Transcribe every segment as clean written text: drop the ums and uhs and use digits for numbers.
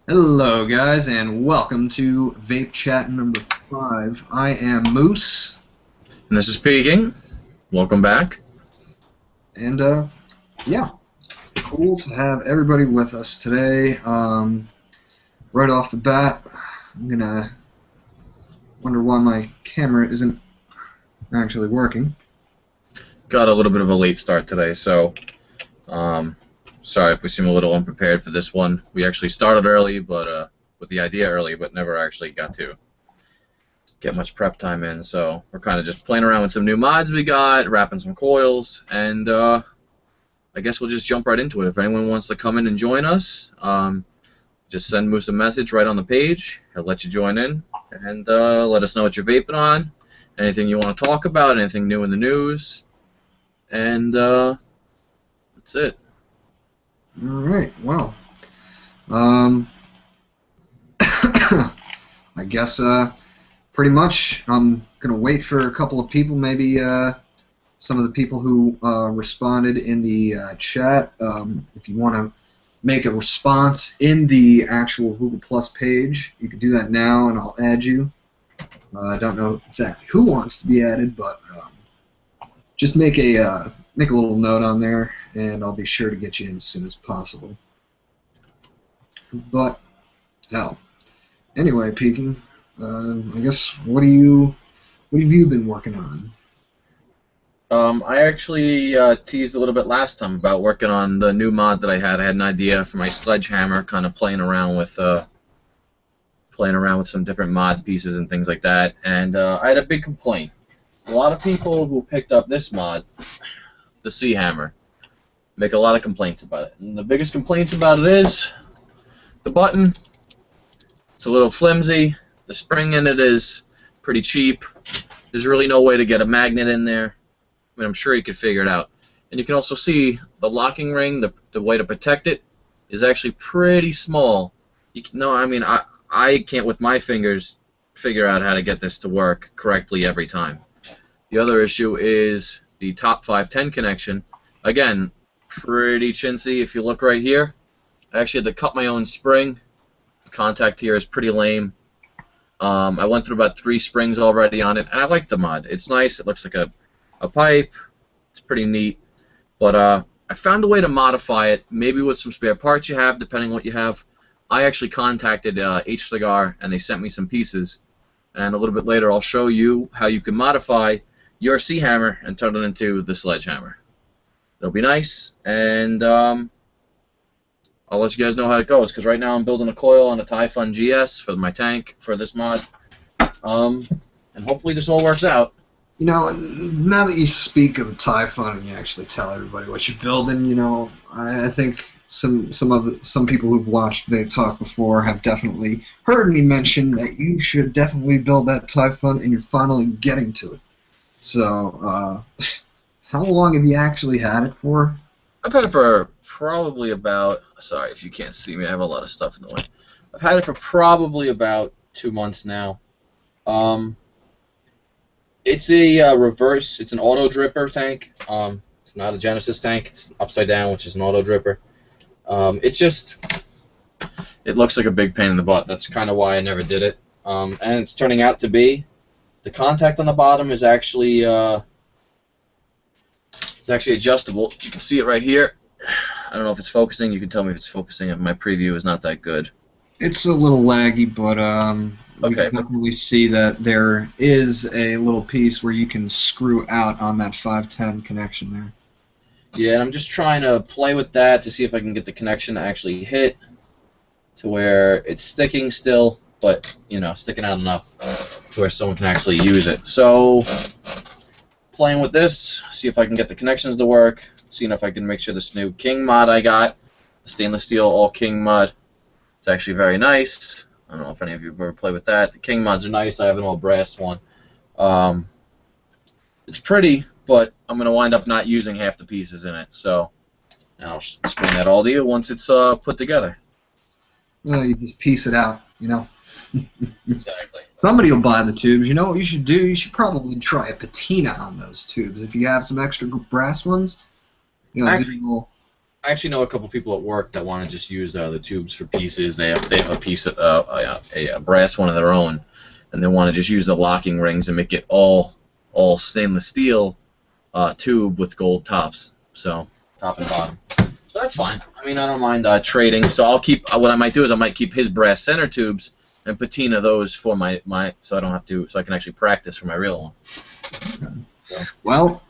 Hello guys, and welcome to Vape Chat number 5. I am Moose. And this is Peking. Welcome back. And yeah, cool to have everybody with us today. Right off the bat, I'm gonna wonder why my camera isn't actually working. Got a little bit of a late start today, so sorry if we seem a little unprepared for this one. We actually started early, but with the idea early, but never actually got to get much prep time in. So we're kind of just playing around with some new mods we got, wrapping some coils, and I guess we'll just jump right into it. If anyone wants to come in and join us, just send Moose a message right on the page. He'll let you join in, and let us know what you're vaping on, anything you want to talk about, anything new in the news, and that's it. Alright, well, I guess pretty much I'm going to wait for a couple of people, maybe some of the people who responded in the chat. If you want to make a response in the actual Google Plus page, you can do that now and I'll add you. I don't know exactly who wants to be added, but just make a little note on there, and I'll be sure to get you in as soon as possible. But hell, anyway, Peking, I guess what have you been working on? I actually teased a little bit last time about working on the new mod that I had. I had an idea for my sledgehammer, kind of playing around with some different mod pieces and things like that. And I had a big complaint. A lot of people who picked up this mod, the C hammer, make a lot of complaints about it. And the biggest complaints about it is the button. It's a little flimsy. The spring in it is pretty cheap. There's really no way to get a magnet in there. I mean, I'm sure you could figure it out. And you can also see the locking ring, the way to protect it, is actually pretty small. I can't with my fingers figure out how to get this to work correctly every time. The other issue is the top 510 connection. Again, pretty chintzy. If you look right here, I actually had to cut my own spring. The contact here is pretty lame. I went through about 3 springs already on it, and I like the mod. It's nice. It looks like a pipe. It's pretty neat. But I found a way to modify it, maybe with some spare parts you have, depending on what you have. I actually contacted H Cigar, and they sent me some pieces. And a little bit later, I'll show you how you can modify your C hammer and turn it into the sledgehammer. It'll be nice, and I'll let you guys know how it goes, because right now I'm building a coil on a Typhon GS for my tank for this mod, and hopefully this all works out. You know, now that you speak of the Typhon and you actually tell everybody what you're building, you know, I think some people who've watched VapeTalk before have definitely heard me mention that you should definitely build that Typhon, and you're finally getting to it. So, how long have you actually had it for? I've had it for probably about, sorry if you can't see me, I have a lot of stuff in the way. I've had it for probably about 2 months now. It's a reverse, it's an auto dripper tank. It's not a Genesis tank, it's upside down, which is an auto dripper. It looks like a big pain in the butt. That's kind of why I never did it. And it's turning out to be, the contact on the bottom is actually it's actually adjustable. You can see it right here. I don't know if it's focusing. You can tell me if it's focusing. My preview is not that good. It's a little laggy, but we can definitely see that there is a little piece where you can screw out on that 510 connection there. Yeah, and I'm just trying to play with that to see if I can get the connection to actually hit to where it's sticking still, but, you know, sticking out enough to where someone can actually use it. So, playing with this, see if I can get the connections to work, seeing if I can make sure this new King mod I got, the stainless steel all King mod, it's actually very nice. I don't know if any of you have ever played with that. The King mods are nice. I have an all brass one. It's pretty, but I'm going to wind up not using half the pieces in it. So I'll explain that all to you once it's put together. Well, you just piece it out, you know. Exactly. Somebody will buy the tubes. You know what you should do? You should probably try a patina on those tubes. If you have some extra brass ones, You know, I actually know a couple people at work that want to just use the tubes for pieces. They have a piece of a brass one of their own, and they want to just use the locking rings and make it all stainless steel tube with gold tops. So top and bottom. So that's fine. I mean, I don't mind trading. So I'll keep. What I might do is I might keep his brass center tubes and patina those for my so I don't have to. So I can actually practice for my real one. So, well,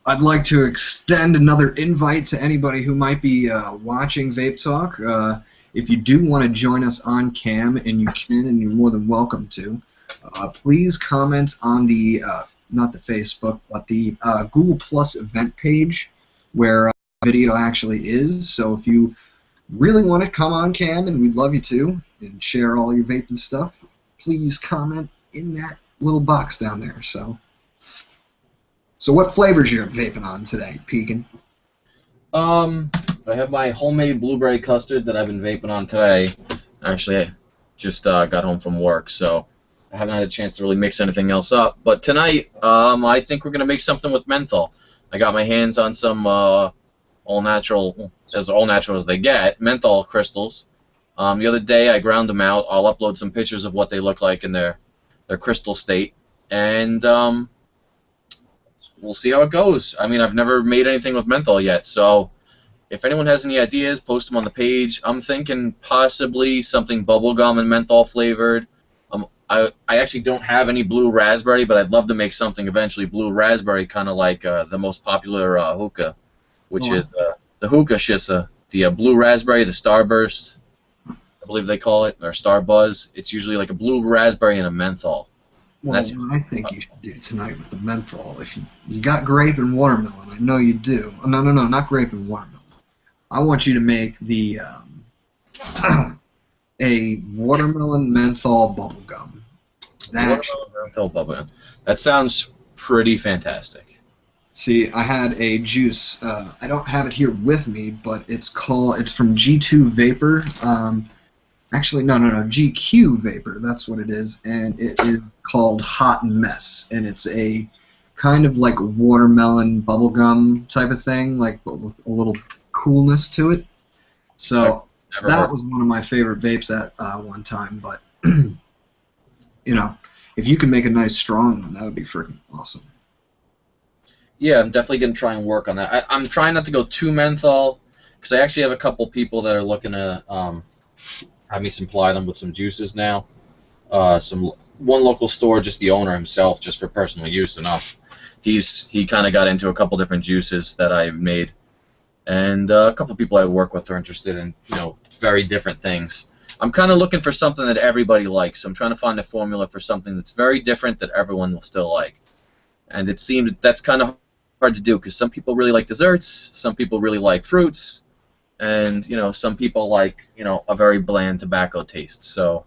I'd like to extend another invite to anybody who might be watching Vape Talk. If you do want to join us on cam, and you can, and you're more than welcome to, please comment on the not the Facebook, but the Google Plus event page where video actually is. So if you really want to come on cam, and we'd love you to, and share all your vaping stuff, please comment in that little box down there. So what flavors you're vaping on today, Pekin? I have my homemade blueberry custard that I've been vaping on today. Actually, I just got home from work, so I haven't had a chance to really mix anything else up. But tonight, I think we're going to make something with menthol. I got my hands on some all-natural as they get, menthol crystals. The other day, I ground them out. I'll upload some pictures of what they look like in their crystal state. And we'll see how it goes. I mean, I've never made anything with menthol yet, so if anyone has any ideas, post them on the page. I'm thinking possibly something bubblegum and menthol flavored. I actually don't have any blue raspberry, but I'd love to make something eventually blue raspberry, kind of like the most popular hookah, which is the hookah shissa, the blue raspberry, the Starburst, I believe they call it, or Star Buzz. It's usually like a blue raspberry and a menthol. Well, what I think you should do tonight with the menthol, if you got grape and watermelon, I know you do. Oh, no, not grape and watermelon. I want you to make the a watermelon menthol bubblegum. Watermelon menthol bubblegum. That sounds pretty fantastic. See, I had a juice. I don't have it here with me, but it's from G2 Vapor. Actually, no, GQ Vapor, that's what it is, and it is called Hot Mess, and it's a kind of like watermelon bubblegum type of thing, like but with a little coolness to it. So that was one of my favorite vapes at one time, but, you know, if you can make a nice strong one, that would be freaking awesome. Yeah, I'm definitely going to try and work on that. I'm trying not to go too menthol, because I actually have a couple people that are looking to have me supply them with some juices now. One local store, just the owner himself, just for personal use enough. He kind of got into a couple different juices that I made, and a couple people I work with are interested in very different things. I'm kind of looking for something that everybody likes. I'm trying to find a formula for something that's very different that everyone will still like, and it seems that's kind of hard to do because some people really like desserts, some people really like fruits. And some people like a very bland tobacco taste. So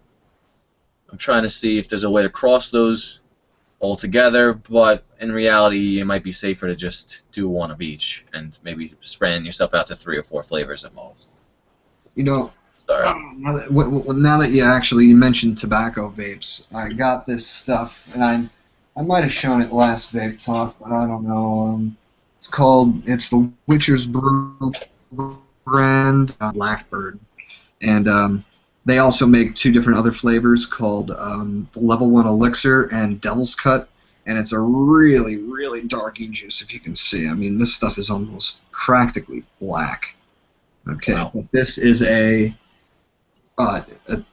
I'm trying to see if there's a way to cross those all together. But in reality, it might be safer to just do one of each and maybe spreading yourself out to 3 or 4 flavors at most. Now that you mentioned tobacco vapes, I got this stuff, and I might have shown it last Vape Talk, but I don't know. It's the Witcher's Brew brand, Blackbird, and they also make 2 different other flavors called Level 1 Elixir and Devil's Cut, and it's a really, really darky juice, if you can see. I mean, this stuff is almost practically black. Okay, wow. But this is a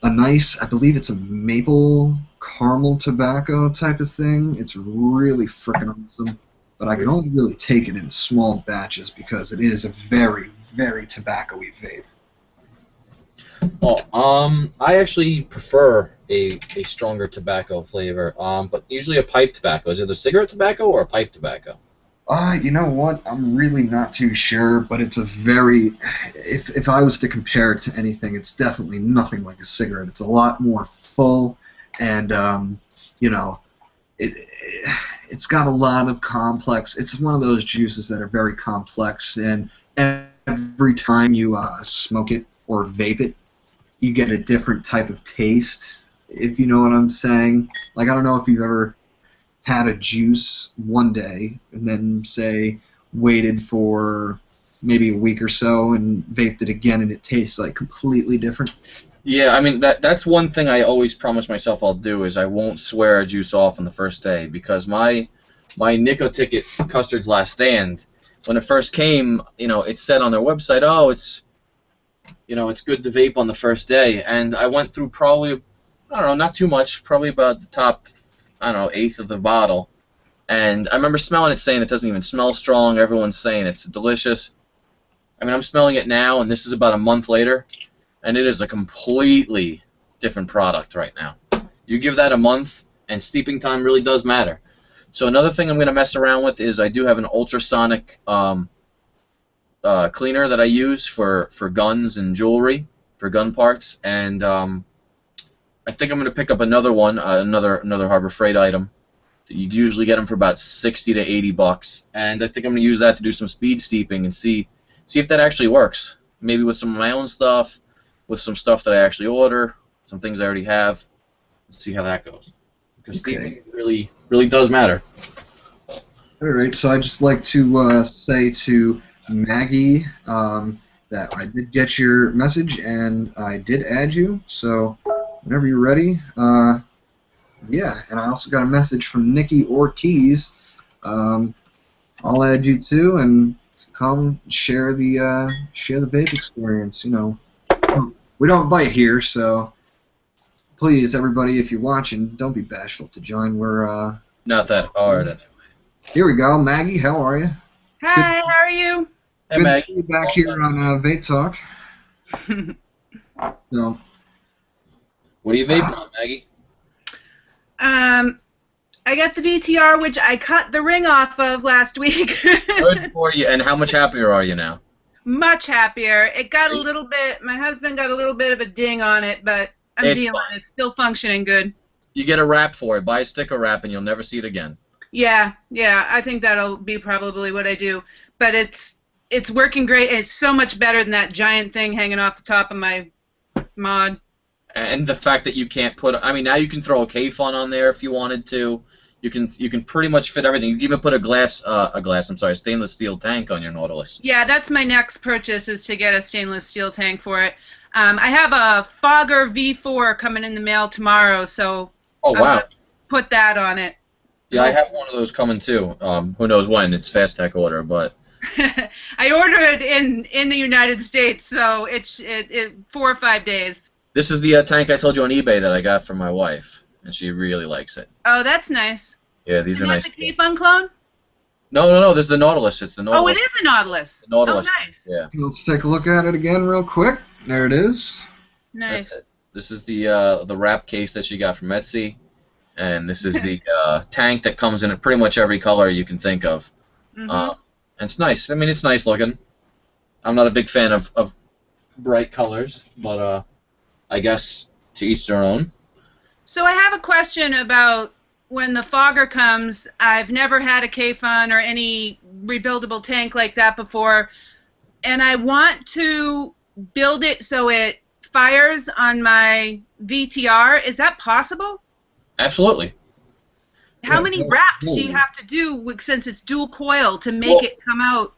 nice, I believe it's a maple caramel tobacco type of thing. It's really freaking awesome, but I can only really take it in small batches because it is a very, very tobacco-y vape. Well, I actually prefer a stronger tobacco flavor, but usually a pipe tobacco. Is it a cigarette tobacco or a pipe tobacco? You know what? I'm really not too sure, but it's a very... If I was to compare it to anything, it's definitely nothing like a cigarette. It's a lot more full, and, it's got a lot of complex... It's one of those juices that are very complex, and every time you smoke it or vape it, you get a different type of taste, if you know what I'm saying. Like, I don't know if you've ever had a juice one day and then, say, waited for maybe a week or so and vaped it again, and it tastes like completely different? Yeah, I mean that's one thing I always promise myself I'll do is I won't swear a juice off on the first day, because my Nico Ticket Custard's Last Stand, when it first came, it said on their website, oh, it's good to vape on the first day, and I went through probably, I don't know, not too much, probably about the top, I don't know, eighth of the bottle, and I remember smelling it saying it doesn't even smell strong. Everyone's saying it's delicious. I mean, I'm smelling it now, and this is about a month later, and it is a completely different product right now. You give that a month, and steeping time really does matter. So another thing I'm going to mess around with is I do have an ultrasonic cleaner that I use for guns and jewelry, for gun parts, and I think I'm going to pick up another one, another Harbor Freight item. You usually get them for about 60 to 80 bucks, and I think I'm going to use that to do some speed steeping and see if that actually works. Maybe with some of my own stuff, with some stuff that I actually order, some things I already have. Let's see how that goes. Because steeping really does matter. All right, so I'd just like to say to Maggie that I did get your message and I did add you. So whenever you're ready, yeah. And I also got a message from Nikki Ortiz. I'll add you too, and come share the vape experience. We don't bite here, so please, everybody, if you're watching, don't be bashful to join. We're not that hard anyway. Here we go, Maggie. How are you? Hi, how are you? Hey, good Maggie. to see you back here on VapeTalk. So, what are you vaping on, Maggie? I got the VTR, which I cut the ring off of last week. Good for you. And how much happier are you now? Much happier. It got a little bit. My husband got a little bit of a ding on it, but I'm dealing. Fine. It's still functioning good. You get a wrap for it. Buy a sticker wrap, and you'll never see it again. Yeah. I think that'll be probably what I do. But it's working great. It's so much better than that giant thing hanging off the top of my mod. And the fact that you can't put, I mean, now you can throw a K-Fun on there if you wanted to. You can pretty much fit everything. You can even put a stainless steel tank on your Nautilus. Yeah, that's my next purchase, is to get a stainless steel tank for it. I have a Fogger V4 coming in the mail tomorrow, so oh wow, I'll put that on it. Yeah, I have one of those coming too. Who knows when? It's fast tech order, but I ordered it in the United States, so it's 4 or 5 days. This is the tank I told you on eBay that I got from my wife, and she really likes it. Oh, that's nice. Yeah, these are nice. Is that the K-Fun clone? No, this is the Nautilus. It's the Nautilus. Oh, it is a Nautilus. The Nautilus. Oh, nice. Yeah. Let's take a look at it again real quick. There it is. Nice. That's it. This is the wrap case that she got from Etsy, and this is the tank that comes in pretty much every color you can think of. Mm-hmm. And it's nice. I mean, it's nice looking. I'm not a big fan of bright colors, but I guess to each their own. So I have a question about when the Fogger comes. I've never had a K-Fun or any rebuildable tank like that before, and I want to build it so it fires on my VTR. Is that possible? Absolutely. How many wraps do you have to do, since it's dual coil, to make it come out?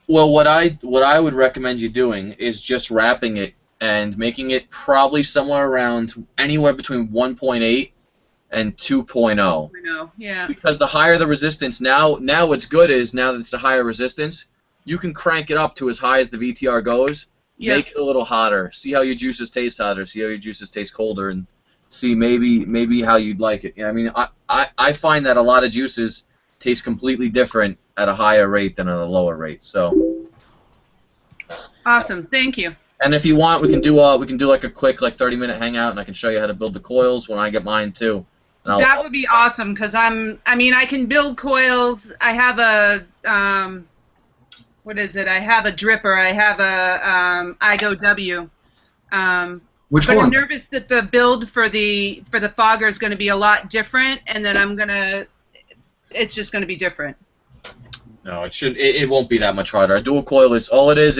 Well, what I would recommend you doing is just wrapping it and making it probably somewhere around anywhere between 1.8 and 2.0. Yeah. Because the higher the resistance, now what's good is, now that it's a higher resistance, you can crank it up to as high as the VTR goes, make it a little hotter, see how your juices taste hotter, see how your juices taste colder, and see maybe how you'd like it. I mean, I find that a lot of juices taste completely different at a higher rate than at a lower rate. So awesome, thank you. And if you want, we can do like a quick 30-minute hangout, and I can show you how to build the coils when I get mine too. That would be awesome, because I can build coils. I have a what is it? I have a dripper. I have a IGO W. Which but one? I'm nervous that the build for the Fogger is going to be a lot different, and then it's just going to be different. No, it won't be that much harder. A dual coil is all it is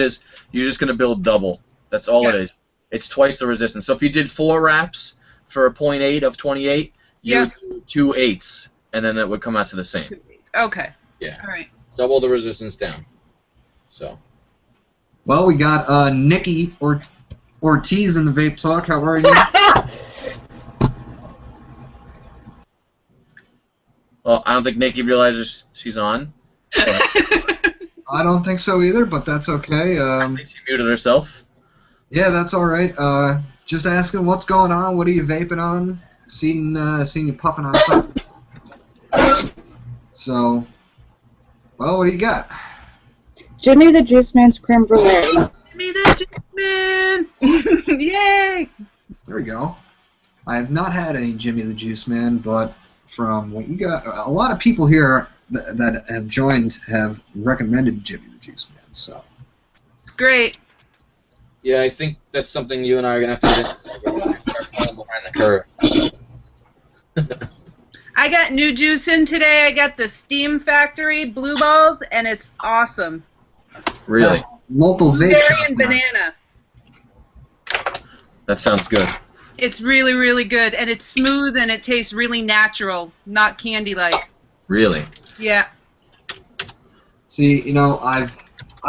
you're just going to build double. That's all it is. It's twice the resistance. So if you did 4 wraps for a 0.8 of 28, you would do 2 8s, and then it would come out to the same. Okay. Yeah. All right. Double the resistance down. So. Well, we got Nikki Ortiz in the Vape Talk. How are you? Well, I don't think Nikki realizes she's on. I don't think so either, but that's okay. I think she muted herself. Yeah, that's all right. Just asking what's going on. What are you vaping on? Seen you puffing on something. So, well, what do you got? Jimmy the Juice Man's creme brulee. Jimmy the Juice Man! Yay! There we go. I have not had any Jimmy the Juice Man, but from what you got, a lot of people here that have joined have recommended Jimmy the Juice Man. So It's great. Yeah, I think that's something you and I are gonna have to get falling behind the curve. I got new juice in today. I got the Steam Factory Blue Balls, and it's awesome. Really? Local vape Blueberry shop. and banana. That sounds good. It's really, really good, and it's smooth, and it tastes really natural, not candy-like. Really? Yeah. See, you know, I've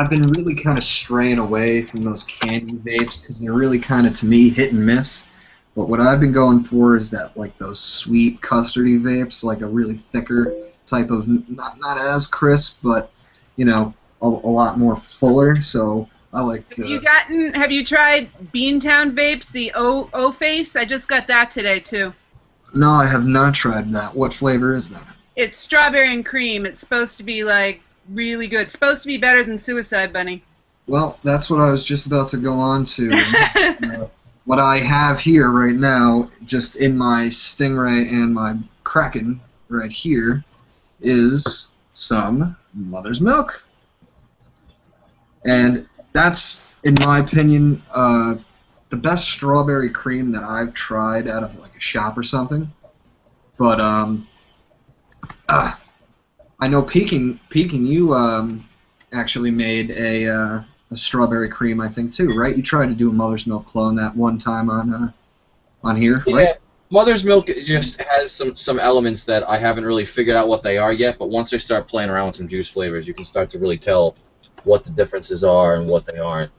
been really kind of straying away from those candy vapes because they're really kind of, to me, hit and miss. But what I've been going for is that, like, those sweet custardy vapes, like a really thicker type of, not as crisp, but, you know, a lot more fuller. So I like the... Have you tried Beantown Vapes, the O-Face? I just got that today, too. No, I have not tried that. What flavor is that? It's strawberry and cream. It's supposed to be, like, really good. It's supposed to be better than Suicide Bunny. Well, that's what I was just about to go on to. What I have here right now, just in my Stingray and my Kraken right here, is some Mother's Milk. And that's, in my opinion, the best strawberry cream that I've tried out of like a shop or something. But I know Peking, you actually made a strawberry cream, I think, too, right? You tried to do a Mother's Milk clone that one time on here, right? Yeah, Mother's Milk just has some elements that I haven't really figured out what they are yet, but once I start playing around with some juice flavors, you can start to really tell what the differences are and what they aren't.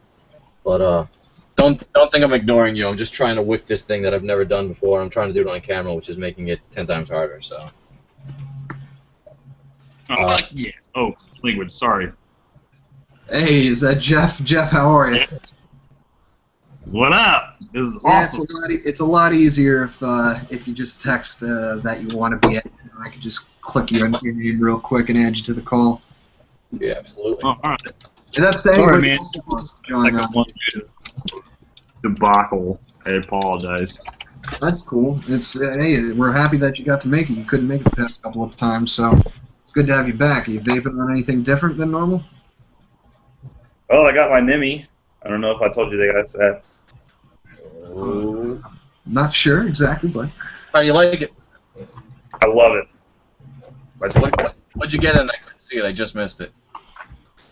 But don't think I'm ignoring you. I'm just trying to wick this thing that I've never done before. I'm trying to do it on camera, which is making it 10 times harder, so... Yeah. Oh, language. Sorry. Hey, is that Jeff? Jeff, how are you? What up? This is Yeah, awesome. it's a lot easier if you just text that you want to be in. I could just click you in your name real quick and add you to the call. Yeah, absolutely. Oh, all right. And that's the Sorry, anybody man. else who wants to join Like a on. one-minute debacle. I apologize. That's cool. It's hey, we're happy that you got to make it. You couldn't make it the past couple of times, so it's good to have you back. Are you vaping on anything different than normal? Well, I got my Nimi. I don't know if I told you guys that. Not sure exactly, but How do you like it? I love it. What'd you get in? I couldn't see it. I just missed it.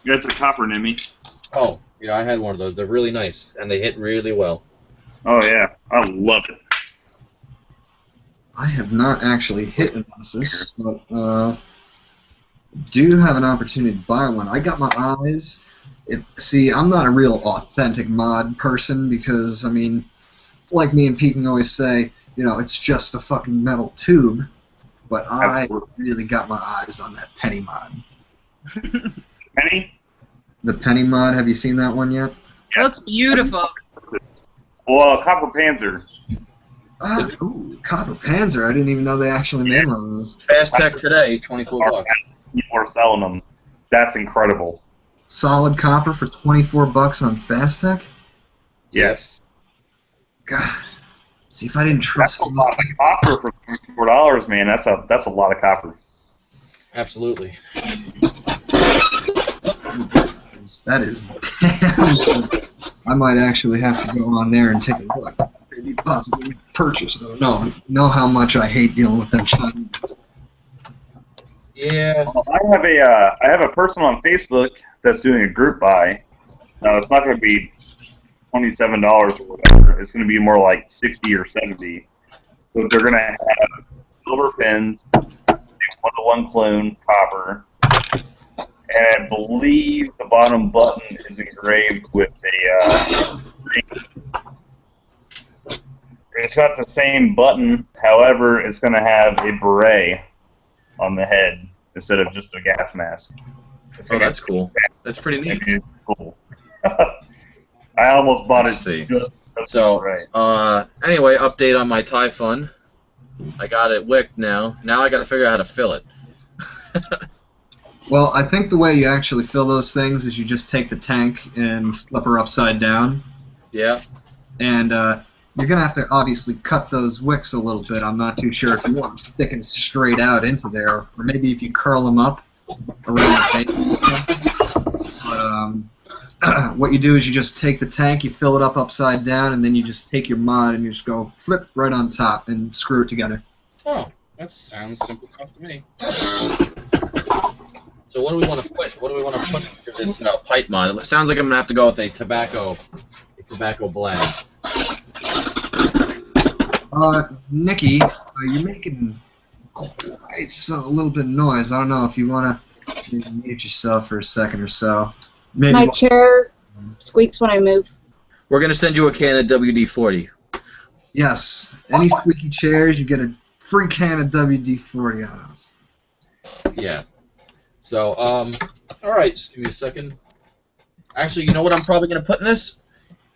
It's a copper Nimi. Oh, yeah, I had one of those. They're really nice, and they hit really well. Oh, yeah. I love it. I have not actually hit this, but do have an opportunity to buy one. I got my eyes. See, I'm not a real authentic mod person because, I mean, like me and Pete can always say, you know, it's just a fucking metal tube, but I really got my eyes on that penny mod. Penny? The penny mod, have you seen that one yet? It looks beautiful. Well, Copper Panzer. Ooh, Copper Panzer. I didn't even know they actually made one of those. Fast Tech today, 24 bucks. People are selling them. That's incredible. Solid copper for 24 bucks on Fast Tech? Yes. God. See, if I didn't trust That's a lot of copper for $24, man. That's a lot of copper. Absolutely. That is damn good. I might actually have to go on there and take a look. Maybe possibly purchase them. No, you know how much I hate dealing with them Chinese. Yeah. I have a person on Facebook that's doing a group buy. Now it's not going to be $27 or whatever. It's going to be more like $60 or $70. So they're going to have silver pins, 1-to-1 clone copper, and I believe the bottom button is engraved with a it's got the same button, however, it's going to have a beret on the head instead of just a gas mask. Oh, that's cool. That's pretty neat. It's cool. I almost bought Let's it. see. So, right. anyway, update on my Thai Fun. I got it wicked now. Now I got to figure out how to fill it. Well, I think the way you actually fill those things is you just take the tank and flip her upside down. Yeah. And you're going to have to obviously cut those wicks a little bit. I'm not too sure if you want them sticking straight out into there, or maybe if you curl them up around the base. But what you do is you just take the tank, you fill it up upside down, and then you just take your mod and you just go flip right on top and screw it together. Oh, that sounds simple enough to me. So what do we want to put? What do we want to put into this pipe mod? It sounds like I'm gonna have to go with a tobacco blend. Nikki, you're making quite a little bit of noise. I don't know if you want to mute yourself for a second or so. Maybe My chair squeaks when I move. We're gonna send you a can of WD-40. Yes. Any squeaky chairs, you get a free can of WD-40 on us. Yeah. So, all right, just give me a second. Actually, you know what I'm probably gonna put in this?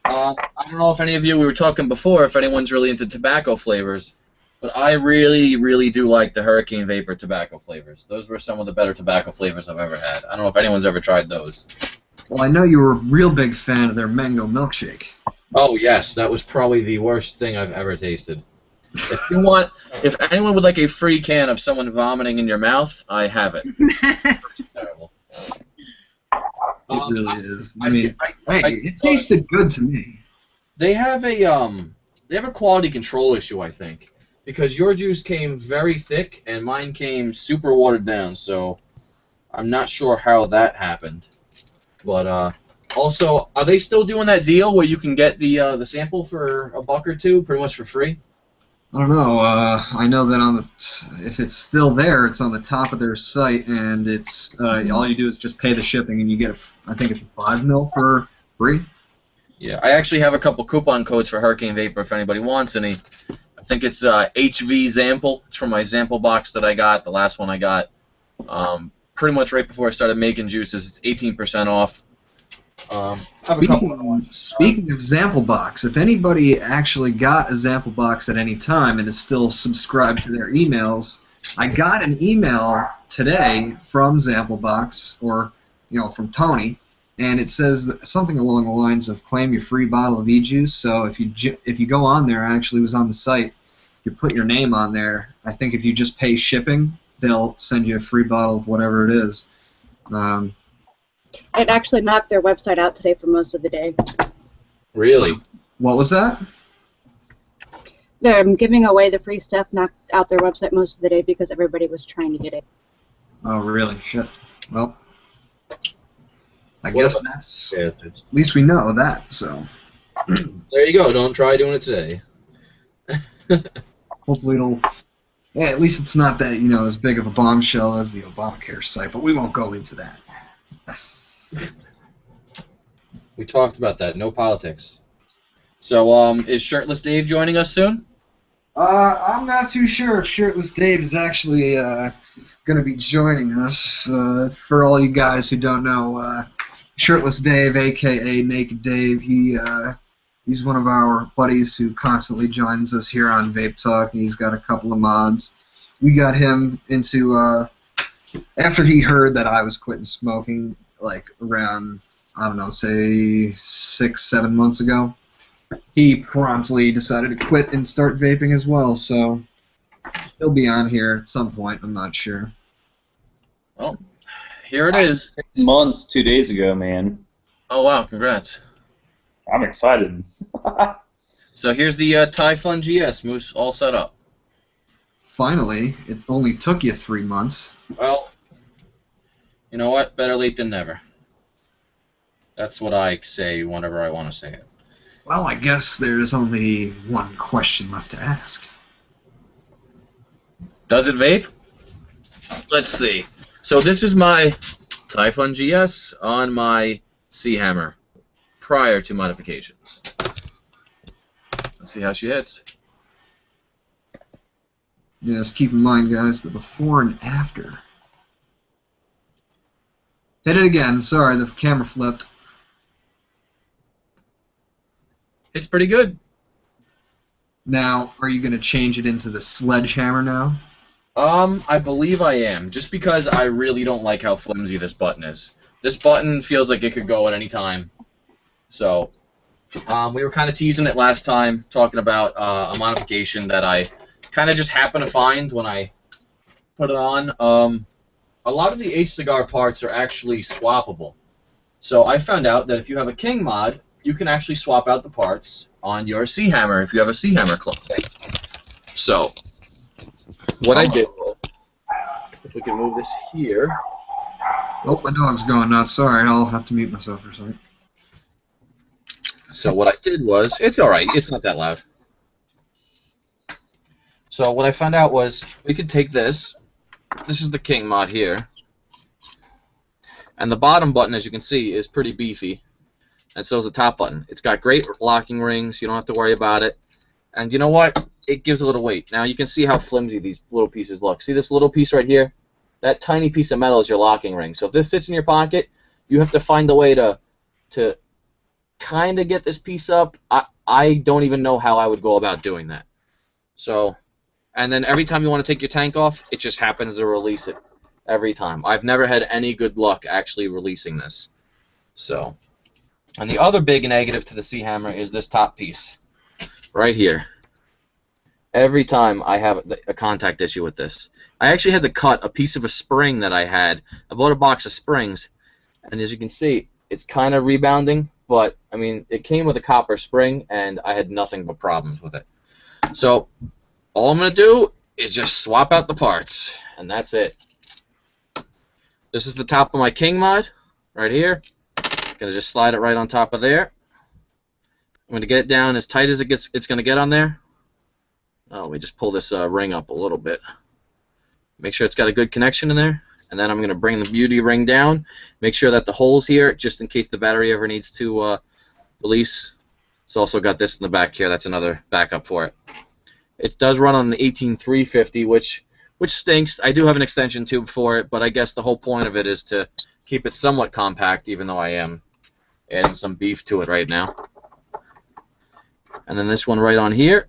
I don't know if any of you, we were talking before, if anyone's really into tobacco flavors, but I really, really do like the Hurricane Vapor tobacco flavors. Those were some of the better tobacco flavors I've ever had. I don't know if anyone's ever tried those. Well, I know you were a real big fan of their mango milkshake. Oh, yes, that was probably the worst thing I've ever tasted. If anyone would like a free can of someone vomiting in your mouth, I have it. It's terrible. It really is. I mean, it tasted good to me. They have a quality control issue, I think, because your juice came very thick and mine came super watered down. So I'm not sure how that happened. But also, are they still doing that deal where you can get the sample for $1 or $2, pretty much for free? I don't know. I know that if it's still there, it's on the top of their site, and it's all you do is just pay the shipping, and you get I think it's 5 mil for free. Yeah, I actually have a couple coupon codes for Hurricane Vapor if anybody wants any. I think it's HV Zample. It's from my Zample box that I got, the last one I got. Pretty much right before I started making juices. It's 18% off. Speaking of Zample box, if anybody actually got a Zample box at any time and is still subscribed to their emails, I got an email today from Zample box, or from Tony, and it says something along the lines of claim your free bottle of e-juice. So if you go on there, I actually was on the site, you put your name on there. I think if you just pay shipping, they'll send you a free bottle of whatever it is. It actually knocked their website out today for most of the day. Really? What was that? They're giving away the free stuff, knocked out their website most of the day because everybody was trying to get it. Oh, really? Shit. Well, I guess that's... At least we know that, so... There you go. Don't try doing it today. Hopefully it'll... Yeah, at least it's not that, as big of a bombshell as the Obamacare site, but we won't go into that. We talked about that. No politics. So, is Shirtless Dave joining us soon? I'm not too sure if Shirtless Dave is actually going to be joining us. For all you guys who don't know, Shirtless Dave, a.k.a. Naked Dave, he's one of our buddies who constantly joins us here on VapeTalk, and he's got a couple of mods. We got him into, after he heard that I was quitting smoking, like around, I don't know, say 6-7 months ago, he promptly decided to quit and start vaping as well, so he'll be on here at some point, I'm not sure. Well, here it is. 6 months, 2 days ago, man. Oh, wow, congrats. I'm excited. So here's the Thai Fun GS, Moose, all set up. Finally, it only took you 3 months. Well, you know what? Better late than never. That's what I say whenever I want to say it. Well, I guess there's only one question left to ask. Does it vape? Let's see. So this is my Typhon GS on my C Hammer prior to modifications. Let's see how she hits. Yeah, just keep in mind, guys, the before and after. Hit it again. Sorry, the camera flipped. It's pretty good. Now, are you going to change it into the sledgehammer now? I believe I am, just because I really don't like how flimsy this button is. This button feels like it could go at any time. So, we were kind of teasing it last time, talking about a modification that I kind of just happened to find when I put it on. A lot of the H-Cigar parts are actually swappable. So I found out that if you have a King mod, you can actually swap out the parts on your C-Hammer if you have a C-Hammer clone. So, what I did was, if we can move this here. Oh, my dog's going nuts. Sorry, I'll have to mute myself for a second. So what I did was, it's alright, it's not that loud. So what I found out was, we could take this is the King mod here, and the bottom button, as you can see, is pretty beefy, and so is the top button. It's got great locking rings, you don't have to worry about it, and you know what? It gives a little weight. Now you can see how flimsy these little pieces look. See this little piece right here? That tiny piece of metal is your locking ring. So if this sits in your pocket, you have to find a way to kind of get this piece up. I don't even know how I would go about doing that. So, and then every time you want to take your tank off, it just happens to release it every time. I've never had any good luck actually releasing this. So, and the other big negative to the C-Hammer is this top piece right here. Every time I have a contact issue with this. I actually had to cut a piece of a spring that I had. I bought a box of springs, and as you can see, it's kind of rebounding, but, I mean, it came with a copper spring, and I had nothing but problems with it. So, all I'm going to do is just swap out the parts, and that's it. This is the top of my King mod, right here. Going to just slide it right on top of there. I'm going to get it down as tight as it's going to get on there. Oh, we just pull this ring up a little bit. Make sure it's got a good connection in there. And then I'm going to bring the beauty ring down. Make sure that the hole's here, just in case the battery ever needs to release. It's also got this in the back here. That's another backup for it. It does run on an 18350, which stinks. I do have an extension tube for it, but I guess the whole point of it is to keep it somewhat compact, even though I am adding some beef to it right now. And then this one right on here.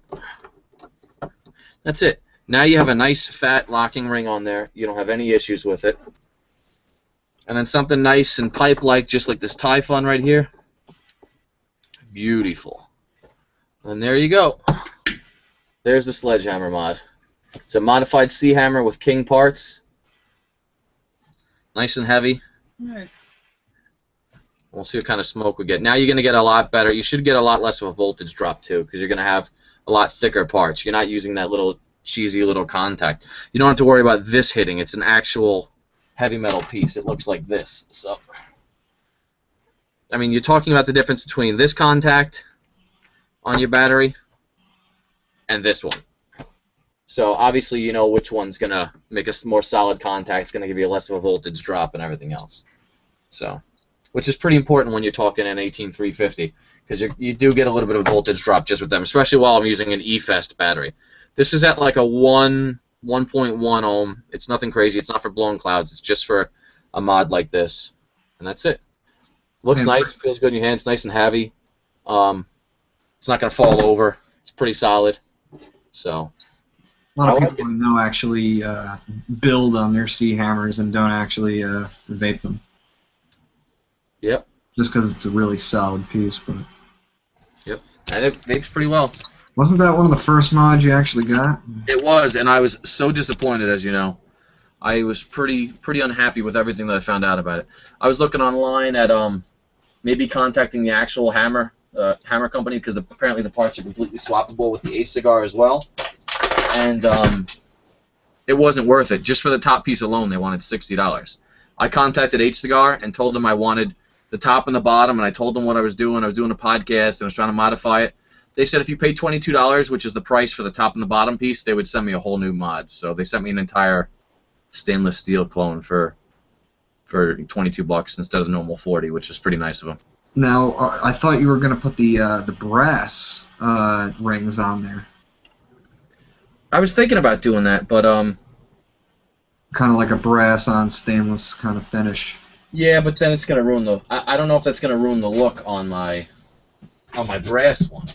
That's it. Now you have a nice fat locking ring on there. You don't have any issues with it. And then something nice and pipe-like, just like this Typhon right here. Beautiful. And there you go. There's the Sledgehammer mod. It's a modified C-Hammer with King parts. Nice and heavy. Nice. We'll see what kind of smoke we get. Now you're going to get a lot better. You should get a lot less of a voltage drop, too, because you're going to have a lot thicker parts. You're not using that little cheesy little contact. You don't have to worry about this hitting. It's an actual heavy metal piece. It looks like this. So, I mean, you're talking about the difference between this contact on your battery and this one. So obviously you know which one's going to make a more solid contact. It's going to give you less of a voltage drop and everything else. So, which is pretty important when you're talking an 18350, because you do get a little bit of voltage drop just with them, especially while I'm using an E-Fest battery. This is at like a 1.1 ohm. It's nothing crazy. It's not for blowing clouds. It's just for a mod like this. And that's it. Looks nice. Feels good in your hand. It's nice and heavy. It's not going to fall over. It's pretty solid. So, a lot of people I know actually build on their C-Hammers and don't actually vape them. Yep. Just because it's a really solid piece. But yep. And it vapes pretty well. Wasn't that one of the first mods you actually got? It was, and I was so disappointed, as you know. I was pretty unhappy with everything that I found out about it. I was looking online at maybe contacting the actual hammer company, because apparently the parts are completely swappable with the H-Cigar as well. And it wasn't worth it. Just for the top piece alone, they wanted $60. I contacted H-Cigar and told them I wanted the top and the bottom, and I told them what I was doing. I was doing a podcast, and I was trying to modify it. They said if you pay $22, which is the price for the top and the bottom piece, they would send me a whole new mod. So they sent me an entire stainless steel clone for for $22 instead of the normal 40, which is pretty nice of them. Now, I thought you were going to put the brass rings on there. I was thinking about doing that, but kind of like a brass on stainless kind of finish. Yeah, but then it's gonna ruin the. I don't know if that's gonna ruin the look on my brass one.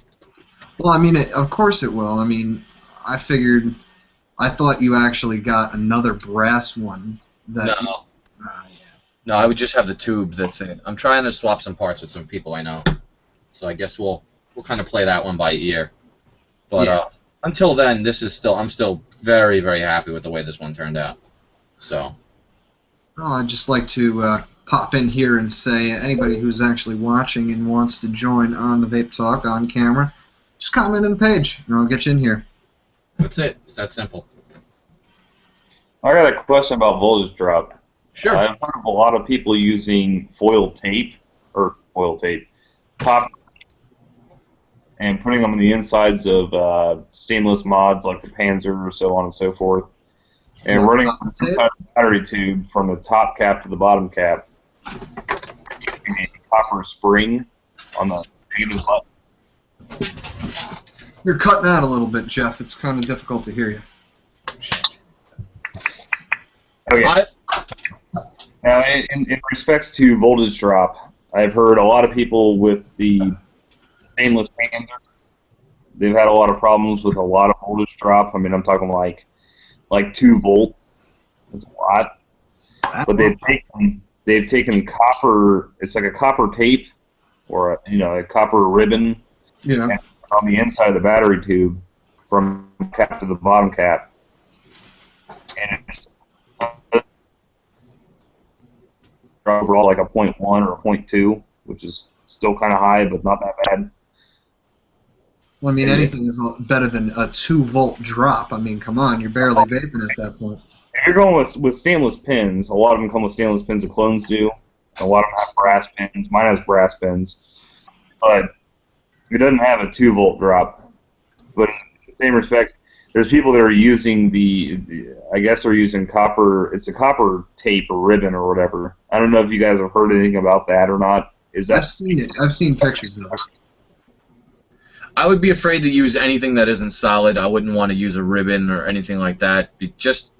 Well, I mean, of course it will. I mean, I thought you actually got another brass one. No. No, I would just have the tube. That's it. I'm trying to swap some parts with some people I know, so I guess we'll kind of play that one by ear. But yeah. Until then, I'm still very, very happy with the way this one turned out. So. Oh, I'd just like to pop in here and say anybody who's actually watching and wants to join on the Vape Talk on camera, just comment on the page and I'll get you in here. That's it. It's that simple. I got a question about voltage drop. Sure. I've heard of a lot of people using copper and putting them on the insides of stainless mods like the Panzer or so on and so forth, and running a battery tube from the top cap to the bottom cap, using a copper spring on the negative button. You're cutting out a little bit, Jeff. It's kind of difficult to hear you. Okay. Now, in respects to voltage drop, I've heard a lot of people with the stainless Panzer, they've had a lot of problems with a lot of voltage drop. I mean, I'm talking like 2 volt. That's a lot. But they've taken copper. It's like a copper tape or a copper ribbon. Yeah. On the inside of the battery tube, from cap to the bottom cap, and it's overall like a 0.1 or a 0.2, which is still kind of high, but not that bad. Well, I mean, anything is better than a 2-volt drop. I mean, come on, you're barely vaping at that point. If you're going with stainless pins, a lot of them come with stainless pins. The clones do. A lot of them have brass pins. Mine has brass pins, but it doesn't have a 2-volt drop. But in the same respect, there's people that are using I guess they're using copper. It's a copper tape or ribbon or whatever. I don't know if you guys have heard anything about that or not. I've seen it. I've seen pictures of it. I would be afraid to use anything that isn't solid. I wouldn't want to use a ribbon or anything like that. Just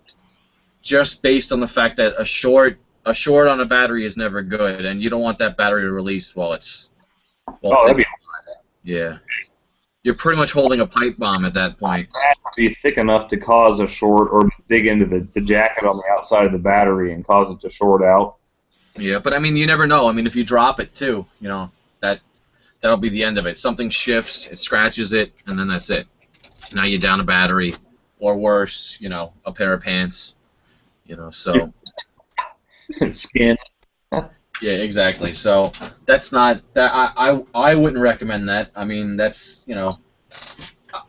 based on the fact that a short on a battery is never good, and you don't want that battery to release while it's. That'd be. Yeah. You're pretty much holding a pipe bomb at that point. It has to be thick enough to cause a short or dig into the jacket on the outside of the battery and cause it to short out. Yeah, but I mean, you never know. I mean, if you drop it too, that'll be the end of it. Something shifts, it scratches it, and then that's it. Now you're down a battery, or worse, a pair of pants. So. Skin. Yeah, exactly. So that's not that. I wouldn't recommend that. I mean, that's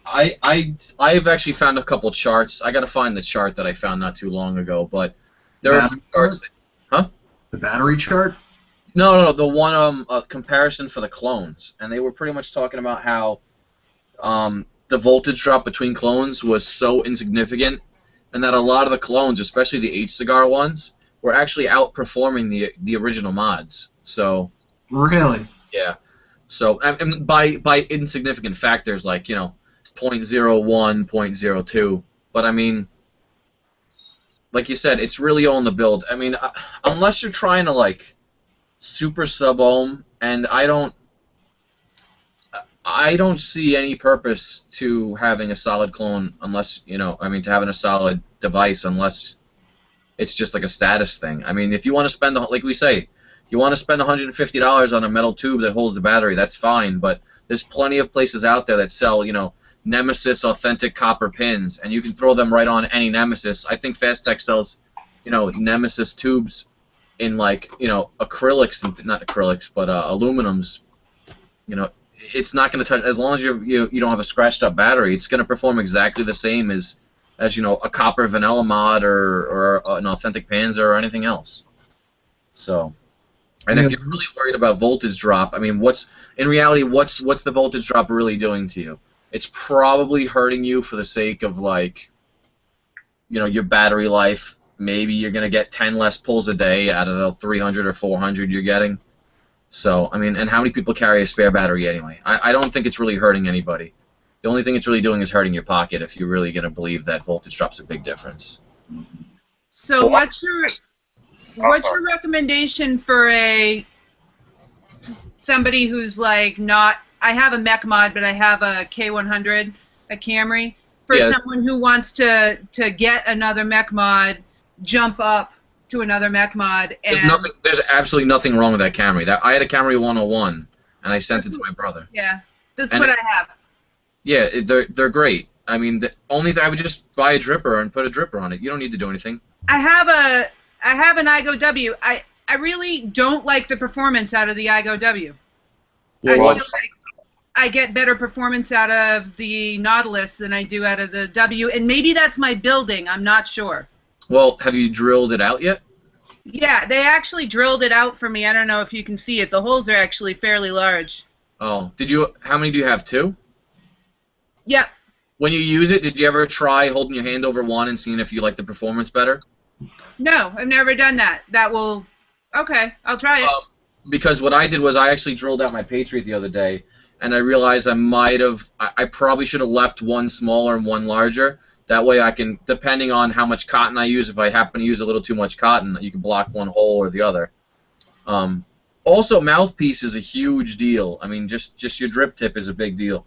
I've actually found a couple charts. I got to find the chart that I found not too long ago, but there are charts. The battery chart? No, the one comparison for the clones, and they were pretty much talking about how the voltage drop between clones was so insignificant, and that a lot of the clones, especially the H-cigar ones, were actually outperforming the original mods. So. Really? Yeah. So and by insignificant factors like 0.01, 0.02, but I mean, like you said, it's really all in the build. I mean, unless you're trying to super sub-ohm, and I don't see any purpose to having a solid clone unless to having a solid device unless it's just like a status thing. I mean, if you want to spend, like we say, you want to spend $150 on a metal tube that holds the battery, that's fine, but there's plenty of places out there that sell, Nemesis authentic copper pins, and you can throw them right on any Nemesis. I think Fastech sells, Nemesis tubes in acrylics, and not acrylics, but aluminums. It's not going to touch, as long as you don't have a scratched up battery, it's going to perform exactly the same as a copper vanilla mod or an authentic Panzer or anything else. So, and if you're really worried about voltage drop, I mean, what's the voltage drop really doing to you? It's probably hurting you for the sake of your battery life, maybe you're going to get 10 less pulls a day out of the 300 or 400 you're getting. So, I mean, and how many people carry a spare battery anyway? I don't think it's really hurting anybody. The only thing it's really doing is hurting your pocket if you're really going to believe that voltage drop's a big difference. So what's your recommendation for somebody who's like not, I have a mech mod, but I have a K100, a Camry, for someone who wants to get another mech mod, jump up to another mech mod, and there's absolutely nothing wrong with that Camry. I had a Camry 101 and I sent it to my brother. Yeah, that's what I have. Yeah, they're great. I mean, the only thing, I would just buy a dripper and put a dripper on it. You don't need to do anything. I have an iGo W. I really don't like the performance out of the iGo W. I feel like I get better performance out of the Nautilus than I do out of the W, and maybe that's my building. I'm not sure. Well, have you drilled it out yet? Yeah, they actually drilled it out for me. I don't know if you can see it. The holes are actually fairly large. Oh, how many do you have? 2? Yep. When you use it, did you ever try holding your hand over one and seeing if you like the performance better? No, I've never done that. Okay, I'll try it. Because what I did was I actually drilled out my Patriot the other day, and I realized I probably should have left one smaller and one larger. That way I can, depending on how much cotton I use, if I happen to use a little too much cotton, you can block one hole or the other. Also, mouthpiece is a huge deal. I mean, just your drip tip is a big deal.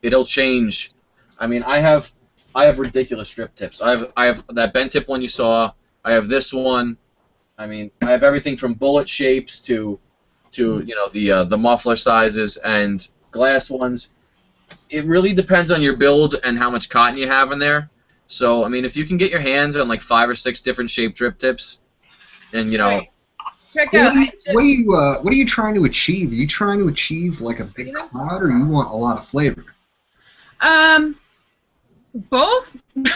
It'll change. I mean, I have ridiculous drip tips. I have that bent tip one you saw. I have this one. I mean, I have everything from bullet shapes to the muffler sizes and glass ones. It really depends on your build and how much cotton you have in there. So, I mean, if you can get your hands on like 5 or 6 different shaped drip tips, and check out. What are you trying to achieve? Are you trying to achieve like a big cloud, or you want a lot of flavor? Both. The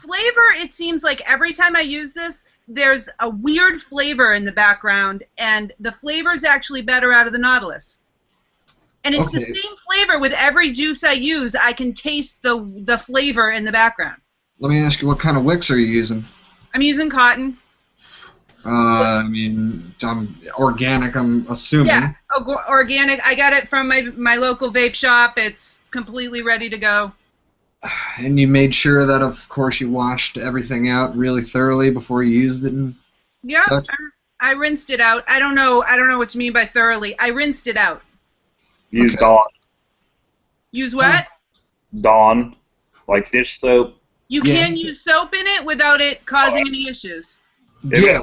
flavor, it seems like every time I use this, there's a weird flavor in the background, and the flavor is actually better out of the Nautilus. And it's the same flavor with every juice I use. I can taste the flavor in the background. Let me ask you, what kind of wicks are you using? I'm using cotton. I mean, organic, I'm assuming. Yeah, organic. I got it from my local vape shop. It's completely ready to go. And you made sure that, of course, you washed everything out really thoroughly before you used it? Yeah, I rinsed it out. I don't know what you mean by thoroughly. I rinsed it out. Use Dawn. Use what? Dawn, like dish soap. You can use soap in it without it causing any issues. Yeah.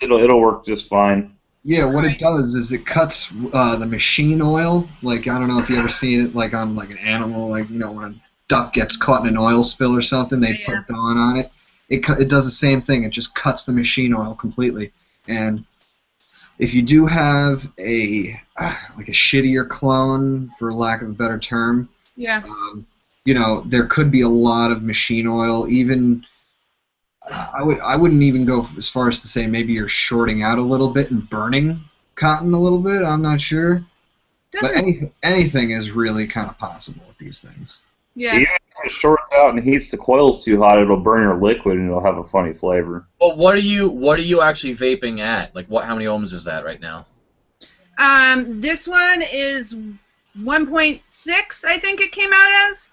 It'll work just fine. Yeah, what it does is it cuts the machine oil. Like, I don't know if you ever seen it like on like an animal, like, when a duck gets caught in an oil spill or something, they put Dawn on it. It does the same thing. It just cuts the machine oil completely. And if you do have a shittier clone, for lack of a better term, there could be a lot of machine oil. Even I wouldn't even go as far as to say maybe you're shorting out a little bit and burning cotton a little bit. I'm not sure, but anything is really kind of possible with these things. Yeah. Even if it shorts out and heats the coils too hot, it'll burn your liquid and it'll have a funny flavor. Well, what are you actually vaping at? Like, how many ohms is that right now? This one is 1.6, I think it came out as.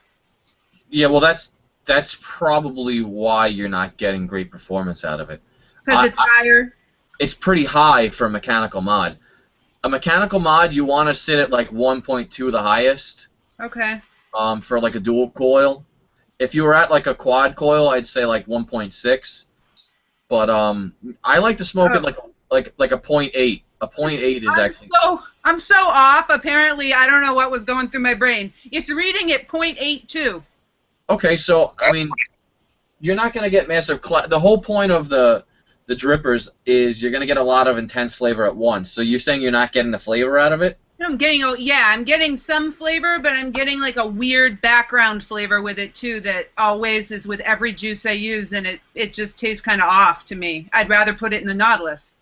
Yeah, well, that's probably why you're not getting great performance out of it. Because it's higher? It's pretty high for a mechanical mod. A mechanical mod, you want to sit at like 1.2 the highest. Okay. For like a dual coil. If you were at like a quad coil, I'd say like 1.6. But I like to smoke at like a 0.8. A 0.8 is actually. I'm so off. Apparently, I don't know what was going through my brain. It's reading at 0.82. Okay, so I mean, you're not going to get massive. The whole point of the drippers is you're going to get a lot of intense flavor at once. So you're saying you're not getting the flavor out of it? I'm getting some flavor, but I'm getting like a weird background flavor with it too that always is with every juice I use, and it just tastes kind of off to me. I'd rather put it in the Nautilus.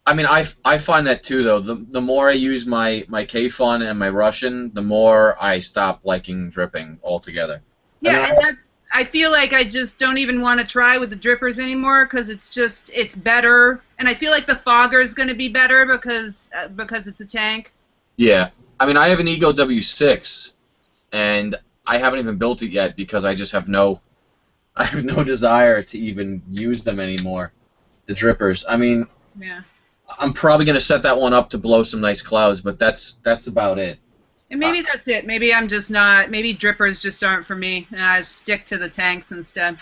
I mean, I find that too, though. The more I use my K-Fun and my Russian, the more I stop liking dripping altogether. Yeah, I feel like I just don't even want to try with the drippers anymore because it's better, and I feel like the fogger is going to be better because it's a tank. Yeah, I mean, I have an Ego W6, and I haven't even built it yet because I just have no desire to even use them anymore. The drippers. I mean, yeah. I'm probably going to set that one up to blow some nice clouds, but that's about it. And maybe that's it. Maybe I'm just not. Maybe drippers just aren't for me, and I stick to the tanks instead.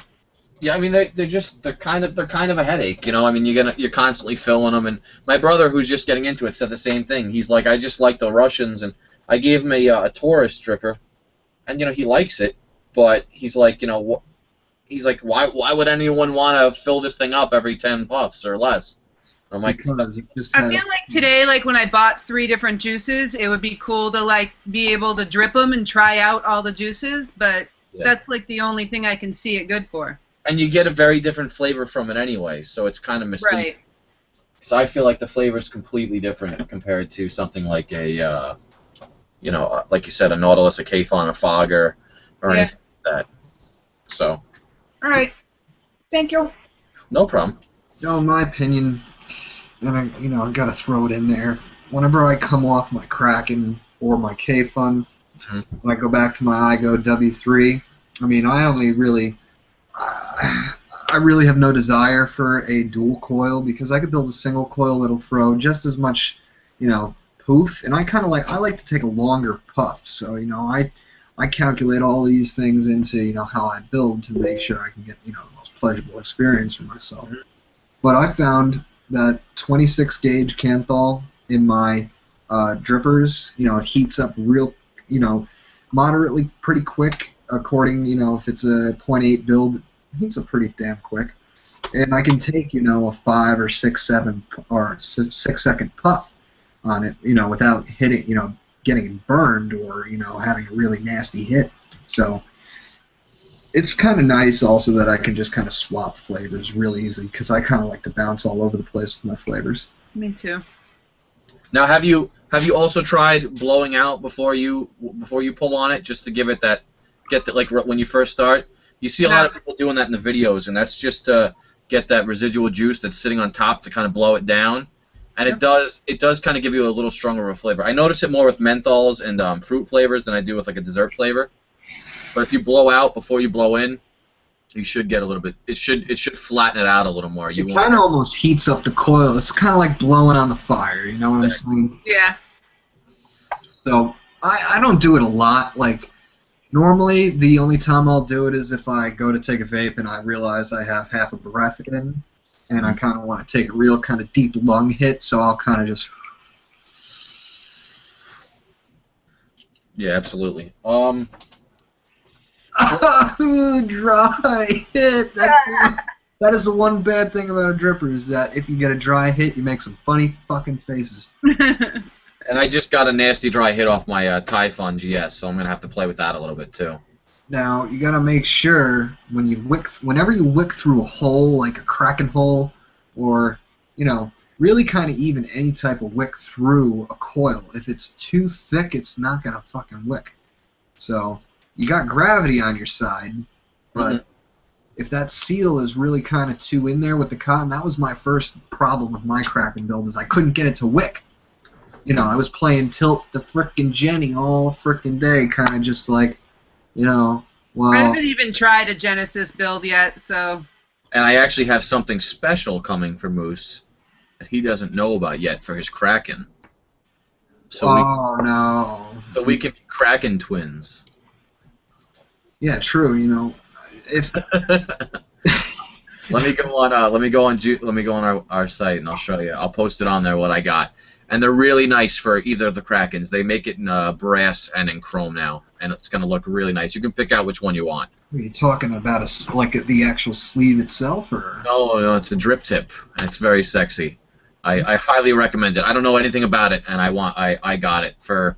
Yeah, I mean they're kind of a headache, you know. I mean you're constantly filling them, and my brother who's just getting into it said the same thing. He's like, I just like the Russians, and I gave him a Taurus stripper, and you know he likes it, but he's like, you know, he's like, why would anyone want to fill this thing up every 10 puffs or less? I'm like, I feel like today, like when I bought 3 different juices, it would be cool to like be able to drip them and try out all the juices, but that's like the only thing I can see it good for. And you get a very different flavor from it anyway, so it's kind of misleading. Right. Because I feel like the flavor is completely different compared to something like a, you know, like you said, a Nautilus, a K-Fon, a Fogger, or anything like that. So. All right. Thank you. No problem. No, in my opinion, and I gotta throw it in there. Whenever I come off my Kraken or my K-Fun, when I go back to my Igo W3, I mean, I really have no desire for a dual coil because I could build a single coil that'll throw just as much, you know, poof. And I like to take a longer puff. So, you know, I calculate all these things into, you know, how I build to make sure I can get, you know, the most pleasurable experience for myself. But I found that 26 gauge Canthal in my drippers, you know, it heats up real, you know, moderately pretty quick according, you know, if it's a 0.8 build, it heats up pretty damn quick. And I can take, you know, a 5 or 6 second puff on it, you know, without hitting, you know, getting burned or, you know, having a really nasty hit. So it's kind of nice also that I can just kind of swap flavors real easily because I kind of like to bounce all over the place with my flavors. Me too. Now, have you also tried blowing out before you pull on it just to give it that like when you first start? You see a lot of people doing that in the videos, and that's just to get that residual juice that's sitting on top to kind of blow it down. And it does kind of give you a little stronger of a flavor. I notice it more with menthols and fruit flavors than I do with like a dessert flavor. But if you blow out before you blow in, you should get a little bit. It should flatten it out a little more. It kind of almost heats up the coil. It's kind of like blowing on the fire. You know what I'm saying? Yeah. So I don't do it a lot. Like normally, the only time I'll do it is if I go to take a vape and I realize I have half a breath in, and I kind of want to take a real kind of deep lung hit. So I'll kind of just. Yeah, absolutely. Dry hit. That is the one bad thing about a dripper is that if you get a dry hit, you make some funny fucking faces. And I just got a nasty dry hit off my Typhon GS, so I'm gonna have to play with that a little bit too. Now you gotta make sure whenever you wick through a hole like a Kraken hole, or you know, really kind of even any type of wick through a coil. If it's too thick, it's not gonna fucking wick. So. You got gravity on your side, but if that seal is really kind of too in there with the cotton, that was my first problem with my Kraken build is I couldn't get it to wick. You know, I was playing Tilt the frickin' Jenny all frickin' day, kind of just like, you know, well... I haven't even tried a Genesis build yet, so... And I actually have something special coming for Moose that he doesn't know about yet for his Kraken. So no. So we can be Kraken twins. Yeah, true. You know, if let me go on our site and I'll show you. I'll post it on there what I got, and they're really nice for either of the Krakens. They make it in brass and in chrome now, and it's gonna look really nice. You can pick out which one you want. Are you talking about like the actual sleeve itself, or? No, it's a drip tip, and it's very sexy. I highly recommend it. I don't know anything about it, and I got it for,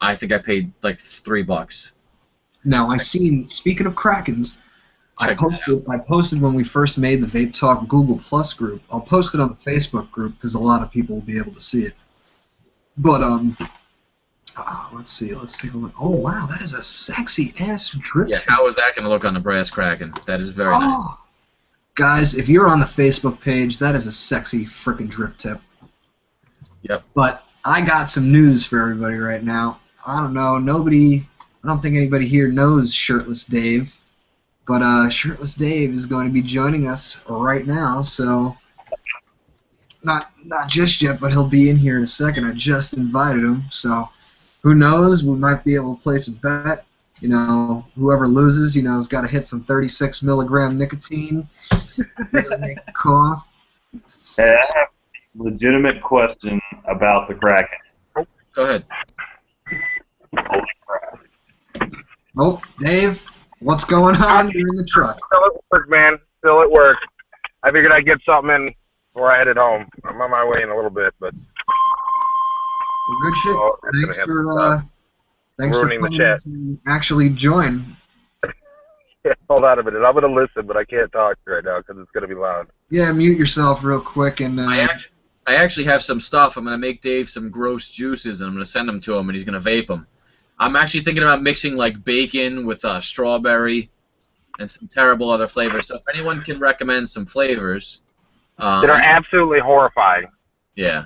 I think I paid like $3. Now, speaking of Krakens, I posted when we first made the VapeTalk Google Plus group. I'll post it on the Facebook group because a lot of people will be able to see it. But let's see. Let's take a look. Oh wow, that is a sexy ass drip. Yeah, how is that going to look on the brass Kraken? That is very nice. Guys, if you're on the Facebook page, that is a sexy frickin' drip tip. Yep. But I got some news for everybody right now. I don't know, I don't think anybody here knows Shirtless Dave, but Shirtless Dave is going to be joining us right now, so not just yet, but he'll be in here in a second. I just invited him, so who knows? We might be able to place a bet. You know, whoever loses, you know, has got to hit some 36 milligram nicotine. Really make a cough. I have a legitimate question about the Kraken. Go ahead. Holy crap. Oh, Dave, what's going on? You're in the truck. Still at work, man. Still at work. I figured I'd get something in before I headed home. I'm on my way in a little bit, but Well, good shit. Oh, that's Thanks gonna for ruining the coming chat. to actually join. Hold on a minute. I'm gonna listen, but I can't talk right now because it's gonna be loud. Yeah, mute yourself real quick and. I actually have some stuff. I'm going to make Dave some gross juices, and I'm going to send them to him, and he's going to vape them. I'm actually thinking about mixing, like, bacon with strawberry and some terrible other flavors. So if anyone can recommend some flavors. That are absolutely horrifying. Yeah.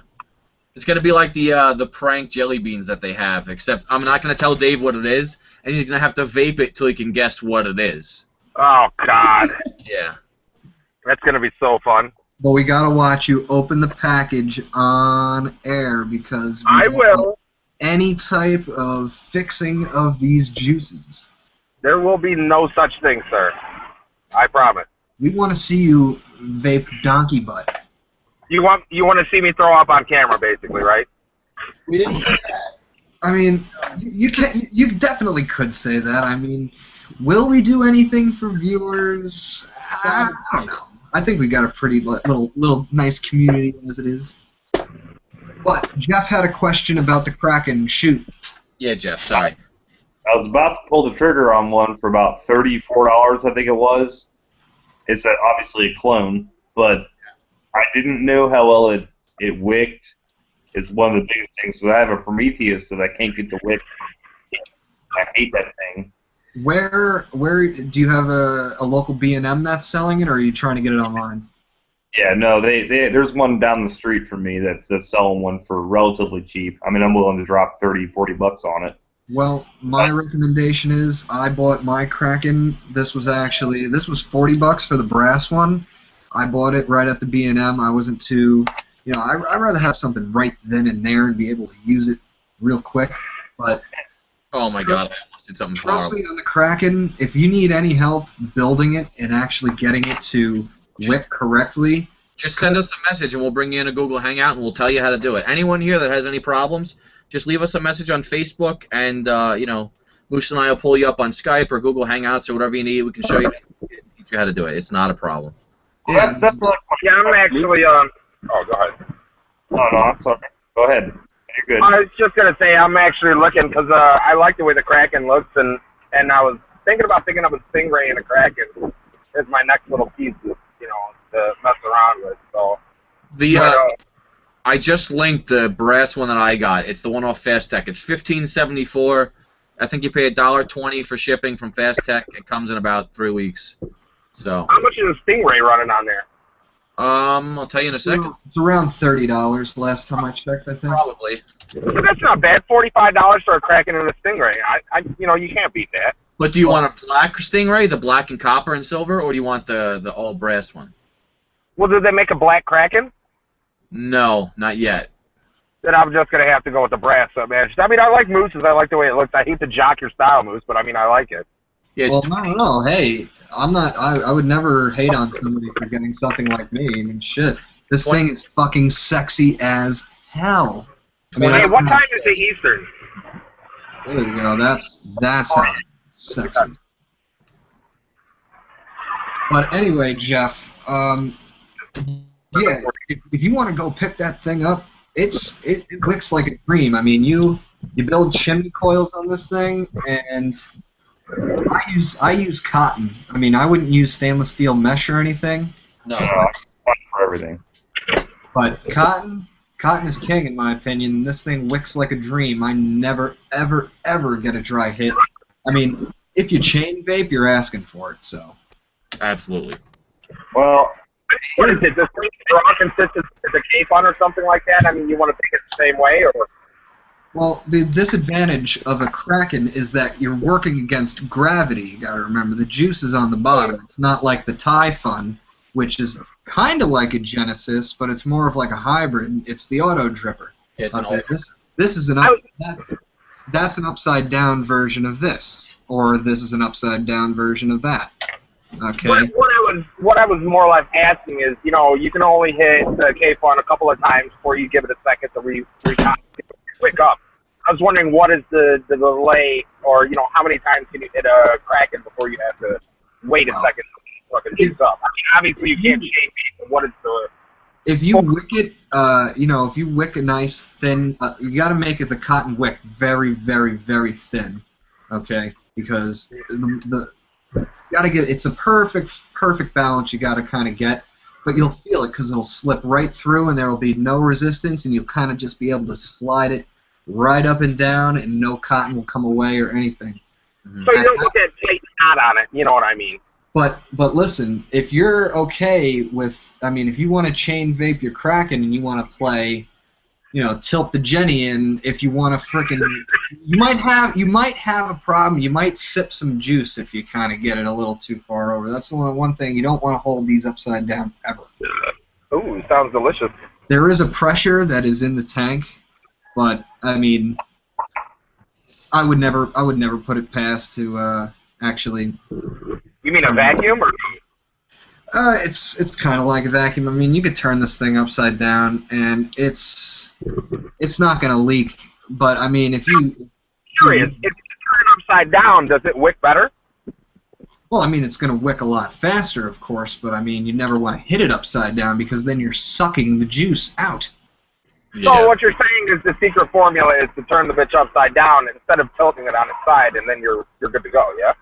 It's going to be like the prank jelly beans that they have, except I'm not going to tell Dave what it is, and he's going to have to vape it till he can guess what it is. Oh, God. Yeah. That's gonna be so fun. But we gotta watch you open the package on air because we I don't will. want any type of fixing of these juices. There will be no such thing, sir. I promise. We want to see you vape donkey butt. You want to see me throw up on camera, basically, right? We didn't say that. I mean, you definitely could say that. I mean, will we do anything for viewers? I don't know. I think we got a pretty little nice community as it is. But Jeff had a question about the Kraken. Shoot. Yeah, Jeff, sorry. I was about to pull the trigger on one for about $34, I think it was. It's obviously a clone, but I didn't know how well it wicked. It's one of the biggest things. So I have a Prometheus that I can't get to wick. I hate that thing. Where do you have a local B&M that's selling it, or are you trying to get it online? Yeah, no, there's one down the street from me that's selling one for relatively cheap. I mean, I'm willing to drop $30, $40 on it. Well, my recommendation is I bought my Kraken. This was $40 for the brass one. I bought it right at the B&M. I wasn't too, I'd rather have something right then and there and be able to use it real quick. But Oh my God, I almost did something trust horrible. me on the Kraken, if you need any help building it and actually getting it to wick correctly, Just send us a message and we'll bring you in a Google Hangout and we'll tell you how to do it. Anyone here that has any problems, just leave us a message on Facebook and, Moose and I will pull you up on Skype or Google Hangouts or whatever you need. We can show you, teach you how to do it. It's not a problem. Yeah, that's definitely. Yeah, I'm actually on. Oh, go ahead. No, I'm sorry. Go ahead. You're good. I was just gonna say I'm actually looking because I like the way the Kraken looks, and I was thinking about picking up a Stingray and a Kraken as my next little piece, to mess around with. So I just linked the brass one that I got. It's the one off Fast Tech. It's $15.74. I think you pay $1.20 for shipping from Fast Tech. It comes in about 3 weeks. So. How much is a Stingray running on there? I'll tell you in a second. it's around $30 last time I checked, I think. Probably. But that's not bad. $45 for a Kraken and a Stingray. You can't beat that. But do you want a black Stingray, the black and copper and silver, or do you want the all brass one? Well, did they make a black Kraken? No, not yet. Then I'm just gonna have to go with the brass man. I mean, I like Moose's. I like the way it looks. I hate the jock your style Moose, but I mean, I like it. Yeah, Well, no. Hey, I'm not. I would never hate on somebody for getting something like me. I mean, shit. This thing is fucking sexy as hell. I mean, Hey, what time is it Eastern? There you go. That's how sexy. But anyway, Jeff. Yeah, if you want to go pick that thing up, it wicks like a dream. I mean, you build chimney coils on this thing, and I use cotton. I mean, I wouldn't use stainless steel mesh or anything. No. Fun for everything. But cotton cotton is king in my opinion. This thing wicks like a dream. I never, ever, ever get a dry hit. I mean, if you chain vape, you're asking for it. So. Absolutely. Well, what is it? Does it draw consistent as a K-Fun or something like that? I mean, you want to take it the same way, or? Well, the disadvantage of a Kraken is that you're working against gravity. You got to remember the juice is on the bottom. It's not like the Typhon, which is kind of like a Genesis, but it's more of like a hybrid. It's the auto dripper. It's an auto. This is an that's an upside down version of this, or this is an upside down version of that. Okay. What I was more or less asking is, you know, you can only hit the K-Fun a couple of times before you give it a second to wake up. I was wondering what is the delay, or you know, how many times can you hit a Kraken before you have to wait a second to fucking juice up? I mean, obviously you can't change it, but what is the? If you wick it, you know, if you wick a nice thin, you got to make it the cotton wick very, very, very thin, okay? Because the you got to get it's a perfect balance you got to kind of get, but you'll feel it because it'll slip right through and there will be no resistance and you'll kind of just be able to slide it right up and down and no cotton will come away or anything. Mm-hmm. So you don't look at tight knot on it, you know what I mean? But listen, if you're okay with, I mean, if you want to chain vape your Kraken and you want to play, you know, tilt the Jenny in, if you want to frickin', you might have a problem. You might sip some juice if you kind of get it a little too far over. That's the one thing you don't want to hold these upside down ever. Ooh, sounds delicious. There is a pressure that is in the tank, but I mean, I would never put it past to actually. You mean a vacuum, or? It's kind of like a vacuum. I mean, you could turn this thing upside down, and it's not gonna leak. But I mean, if you curious, if you turn it upside down, does it wick better? Well, I mean, it's gonna wick a lot faster, of course. But I mean, you never want to hit it upside down because then you're sucking the juice out. Yeah. So what you're saying is the secret formula is to turn the bitch upside down instead of tilting it on its side, and then you're good to go. Yeah.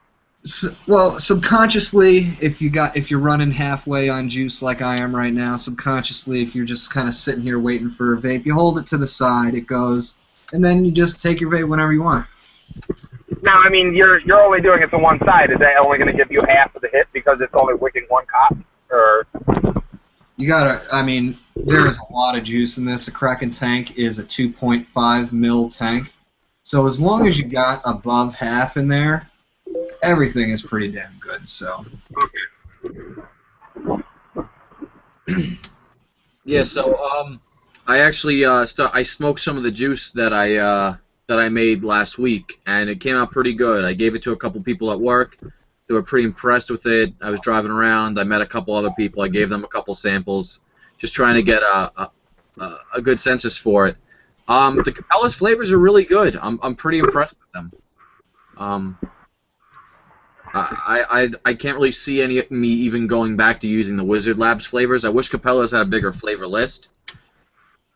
Well, subconsciously, if you're running halfway on juice like I am right now, subconsciously, if you're just kind of sitting here waiting for a vape, you hold it to the side, it goes, and then you just take your vape whenever you want. Now, I mean, you're only doing it to one side. Is that only going to give you half of the hit because it's only wicking one cop, or? You gotta. I mean, there is a lot of juice in this. A Kraken tank is a 2.5 mil tank, so as long as you got above half in there, everything is pretty damn good. So. Yeah. So I actually I smoked some of the juice that I made last week, and it came out pretty good. I gave it to a couple people at work. They were pretty impressed with it. I was driving around. I met a couple other people. I gave them a couple samples, just trying to get a good census for it. The Cabela's flavors are really good. I'm pretty impressed with them. I can't really see me even going back to using the Wizard Labs flavors. I wish Cabela's had a bigger flavor list,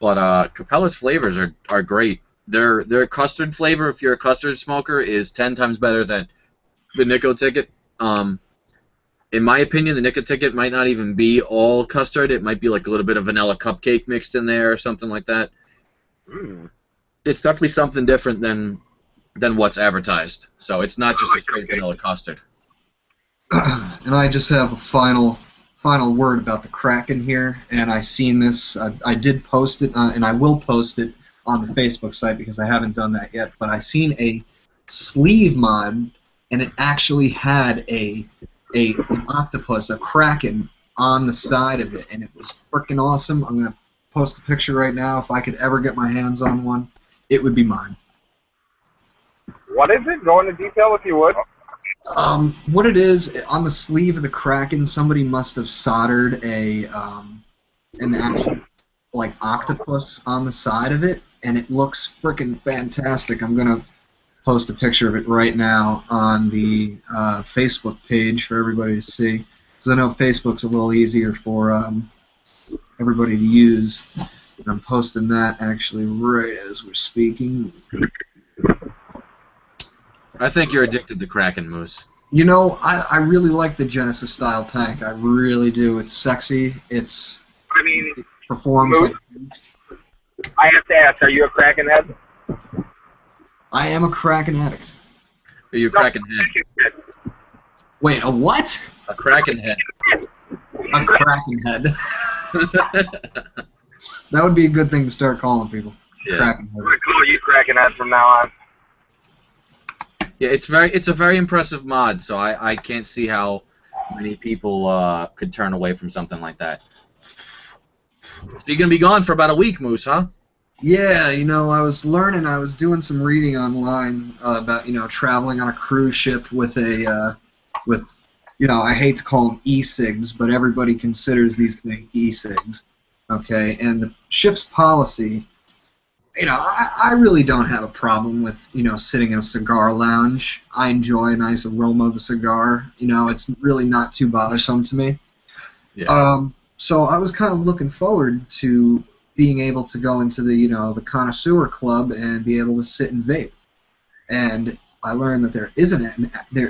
but Cabela's flavors are great. Their custard flavor, if you're a custard smoker, is 10 times better than the Nico Ticket. In my opinion, the Nico Ticket might not even be all custard. It might be like a little bit of vanilla cupcake mixed in there or something like that. It's definitely something different than what's advertised. So it's not just a straight vanilla custard. And I just have a final word about the Kraken here. And I seen this. I did post it, and I will post it on the Facebook site because I haven't done that yet. But I seen a sleeve mod, and it actually had an octopus, a Kraken, on the side of it, and it was freaking awesome. I'm gonna post a picture right now. If I could ever get my hands on one, it would be mine. What is it? Go into detail if you would. What it is, on the sleeve of the Kraken, somebody must have soldered an actual like octopus on the side of it, and it looks freaking fantastic. I'm gonna post a picture of it right now on the Facebook page for everybody to see, because I know Facebook's a little easier for everybody to use. And I'm posting that actually right as we're speaking. I think you're addicted to Kraken, Moose. You know, I really like the Genesis style tank. I really do. It's sexy. It performs Moose, like. I have to ask, are you a Kraken head? I am a Kraken addict. Are you a Kraken head? Wait, a what? A Kraken head. A Kraken head. That would be a good thing to start calling people. Yeah. Kraken head. I'm going to call you Kraken head from now on. Yeah, it's a very impressive mod, so I can't see how many people could turn away from something like that. So you're gonna be gone for about a week, Moose, huh? Yeah, you know, I was doing some reading online about, you know, traveling on a cruise ship with a, you know, I hate to call them e-cigs, but everybody considers these things e-cigs, okay? And the ship's policy, you know, I really don't have a problem with, you know, sitting in a cigar lounge. I enjoy a nice aroma of a cigar. You know, it's really not too bothersome to me. Yeah. So I was kind of looking forward to being able to go into the, you know, the connoisseur club and be able to sit and vape. And I learned that there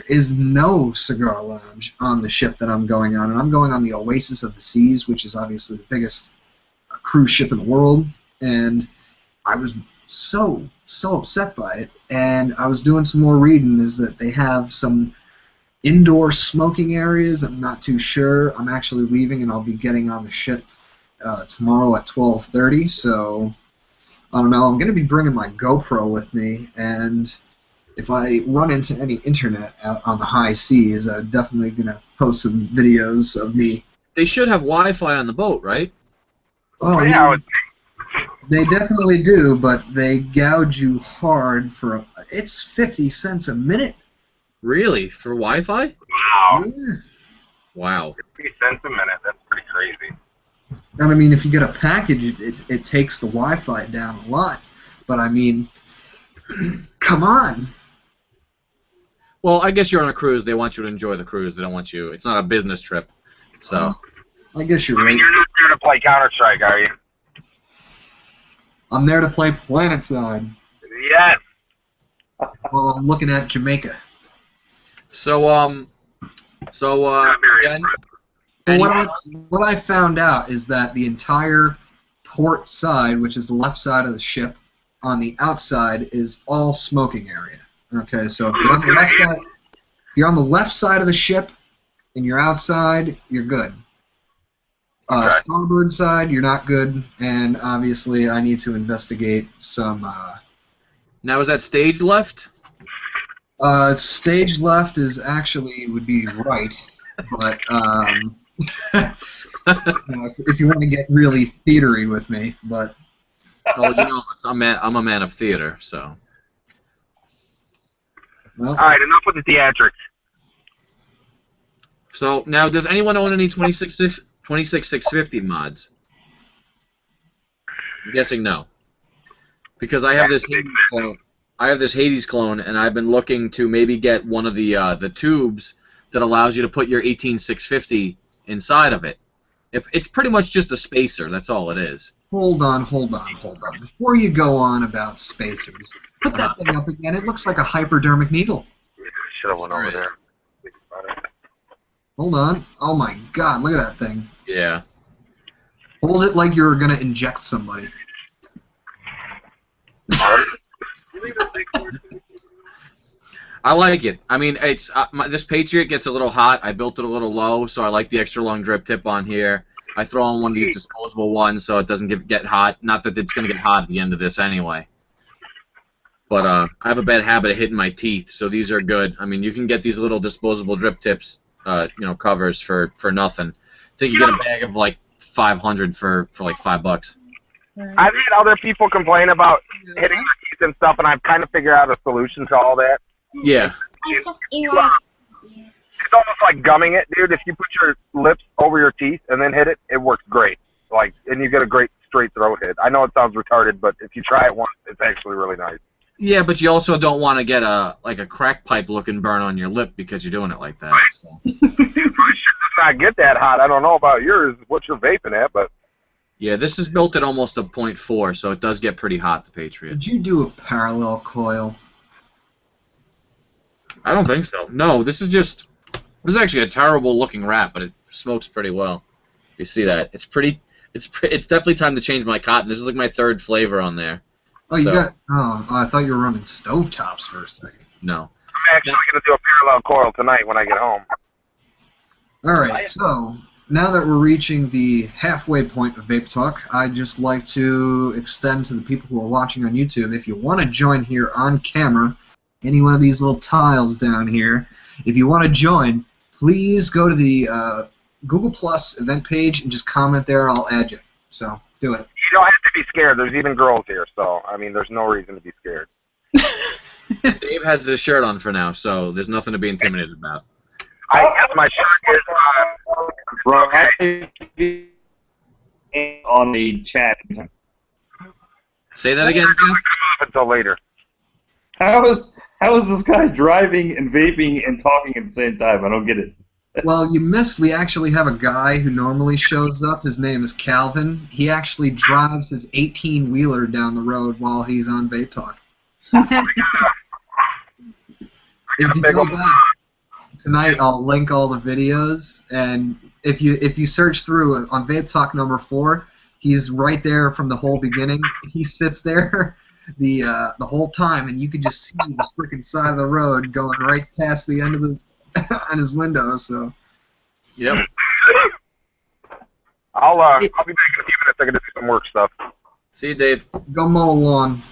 is no cigar lounge on the ship that I'm going on, and I'm going on the Oasis of the Seas, which is obviously the biggest cruise ship in the world. And I was so upset by it, and I was doing some more reading. Is that they have some indoor smoking areas. I'm not too sure. I'm actually leaving, and I'll be getting on the ship tomorrow at 12:30. So I don't know. I'm going to be bringing my GoPro with me, and if I run into any internet out on the high seas, I'm definitely going to post some videos of me. They should have Wi-Fi on the boat, right? Oh Yeah, I would they definitely do, but they gouge you hard for it's 50 cents a minute. Really? For Wi-Fi? Wow. Yeah. Wow. 50 cents a minute. That's pretty crazy. And I mean, if you get a package, it takes the Wi-Fi down a lot. But I mean, come on. Well, I guess you're on a cruise. They want you to enjoy the cruise. They don't want you. It's not a business trip. So. I guess you're I mean, right. you're not there to play Counter-Strike, are you? I'm there to play PlanetSide Yes. while I'm looking at Jamaica. So again, Well, what I found out is that the entire port side, which is the left side of the ship, on the outside is all smoking area. Okay, so if you're on the left side, of the ship and you're outside, you're good. Starboard side, you're not good, and obviously I need to investigate some. Now is that stage left? Stage left is actually would be right, but you know, if you want to get really theatery with me, but. Oh, you know, I'm a man of theater, so. Well, All right, enough with the theatrics. So now, does anyone own any 26650 mods? I'm guessing no, because I have this Hades clone. I have this Hades clone, and I've been looking to maybe get one of the tubes that allows you to put your 18650 inside of it. It's pretty much just a spacer. That's all it is. Hold on. Before you go on about spacers, put that thing up again. It looks like a hypodermic needle. Should have went over there. Hold on. Oh my God, look at that thing. Yeah. Hold it like you're gonna inject somebody. I like it. I mean, it's this Patriot gets a little hot. I built it a little low, so I like the extra long drip tip on here. I throw on one of these disposable ones so it doesn't get hot. Not that it's going to get hot at the end of this anyway. But I have a bad habit of hitting my teeth, so these are good. I mean, you can get these little disposable drip tips, you know, covers for nothing. I think you get a bag of like 500 for like $5. I've had other people complain about hitting their teeth and stuff, and I've kind of figured out a solution to all that. Yeah. It's almost like gumming it, dude. If you put your lips over your teeth and then hit it, it works great. Like, and you get a great straight throat hit. I know it sounds retarded, but if you try it once, it's actually really nice. Yeah, but you also don't want to get a crack pipe looking burn on your lip because you're doing it like that. So. It probably should not get that hot. I don't know about yours, what you're vaping at, but. Yeah, this is built at almost a 0.4, so it does get pretty hot, the Patriot. Did you do a parallel coil? I don't think so. No, this is actually a terrible looking wrap, but it smokes pretty well. You see that? It's pretty. It's definitely time to change my cotton. This is like my third flavor on there. Oh, you got. Oh, I thought you were running stovetops for a second. No. I'm actually going to do a parallel coil tonight when I get home. All right, so now that we're reaching the halfway point of Vape Talk, I'd just like to extend to the people who are watching on YouTube, if you want to join here on camera, any one of these little tiles down here, if you want to join, please go to the Google Plus event page and just comment there, and I'll add you. So, do it. You don't have to be scared. There's even girls here, so, I mean, there's no reason to be scared. Dave has his shirt on for now, so there's nothing to be intimidated about. I guess my shirt is on the chat. Say that again, Jeff? until later. How is this guy driving and vaping and talking at the same time? I don't get it. Well, you missed. We actually have a guy who normally shows up. His name is Calvin. He actually drives his 18-wheeler down the road while he's on Vape Talk. If you go back tonight, I'll link all the videos, and if you search through on Vape Talk number 4, he's right there from the whole beginning. He sits there the whole time, and you could just see the freaking side of the road going right past the end of the on his window. So. Yep. I'll be back in a few minutes. I got to do some work stuff. See you, Dave. Go mow a lawn.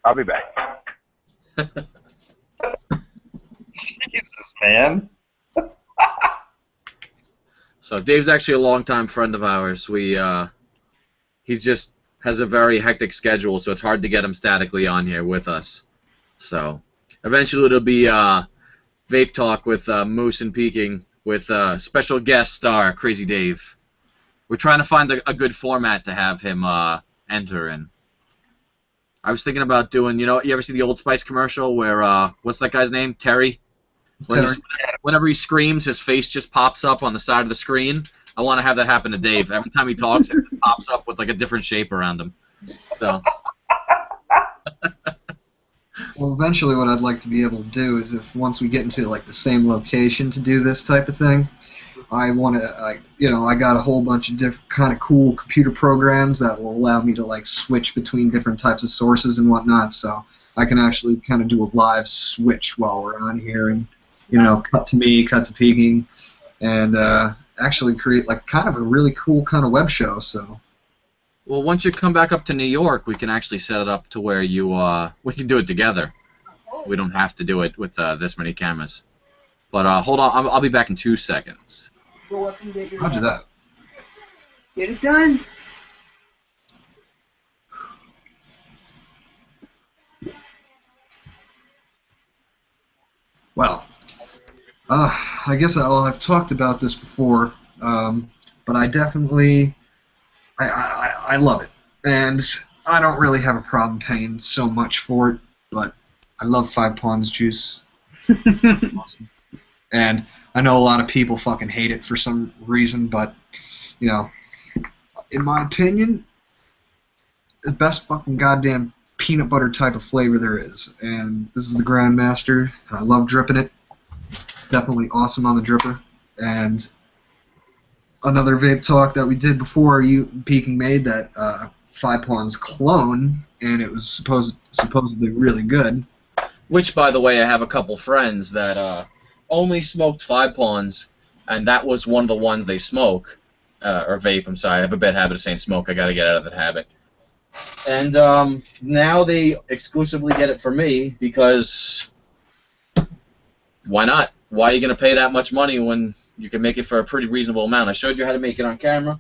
I'll be back. Jesus, man. So Dave's actually a longtime friend of ours. He just has a very hectic schedule, so it's hard to get him statically on here with us. So eventually it'll be Vape Talk with Moose and Peking with special guest star Crazy Dave. We're trying to find a good format to have him enter in. I was thinking about doing, you ever see the Old Spice commercial where, what's that guy's name? Terry? Whenever he screams, his face just pops up on the side of the screen. I want to have that happen to Dave. Every time he talks, it just pops up with like a different shape around him. So. Well, eventually what I'd like to be able to do is if once we get into like the same location to do this type of thing, I want to, I got a whole bunch of different kind of cool computer programs that will allow me to like switch between different types of sources and whatnot, so I can actually kind of do a live switch while we're on here and, cut to me, cut to Peking, and actually create like kind of a really cool kind of web show, so. Well, once you come back up to New York, we can actually set it up to where we can do it together. We don't have to do it with this many cameras. But hold on, I'll be back in 2 seconds. Go up and get your Roger that. Get it done. Well, I guess I've talked about this before, but I definitely, I love it, and I don't really have a problem paying so much for it, but I love 5 Pawns juice. Awesome. And I know a lot of people fucking hate it for some reason, but, in my opinion, the best fucking goddamn peanut butter type of flavor there is. And this is the Grandmaster, and I love dripping it. Definitely awesome on the dripper. And another Vape Talk that we did before Peking made that 5 Pawns clone, and it was supposedly really good. Which, by the way, I have a couple friends that only smoked 5 Pawns, and that was one of the ones they smoke, or vape, I'm sorry, I have a bad habit of saying smoke, I gotta get out of that habit. And now they exclusively get it from me, because why not? Why are you gonna pay that much money when you can make it for a pretty reasonable amount? I showed you how to make it on camera.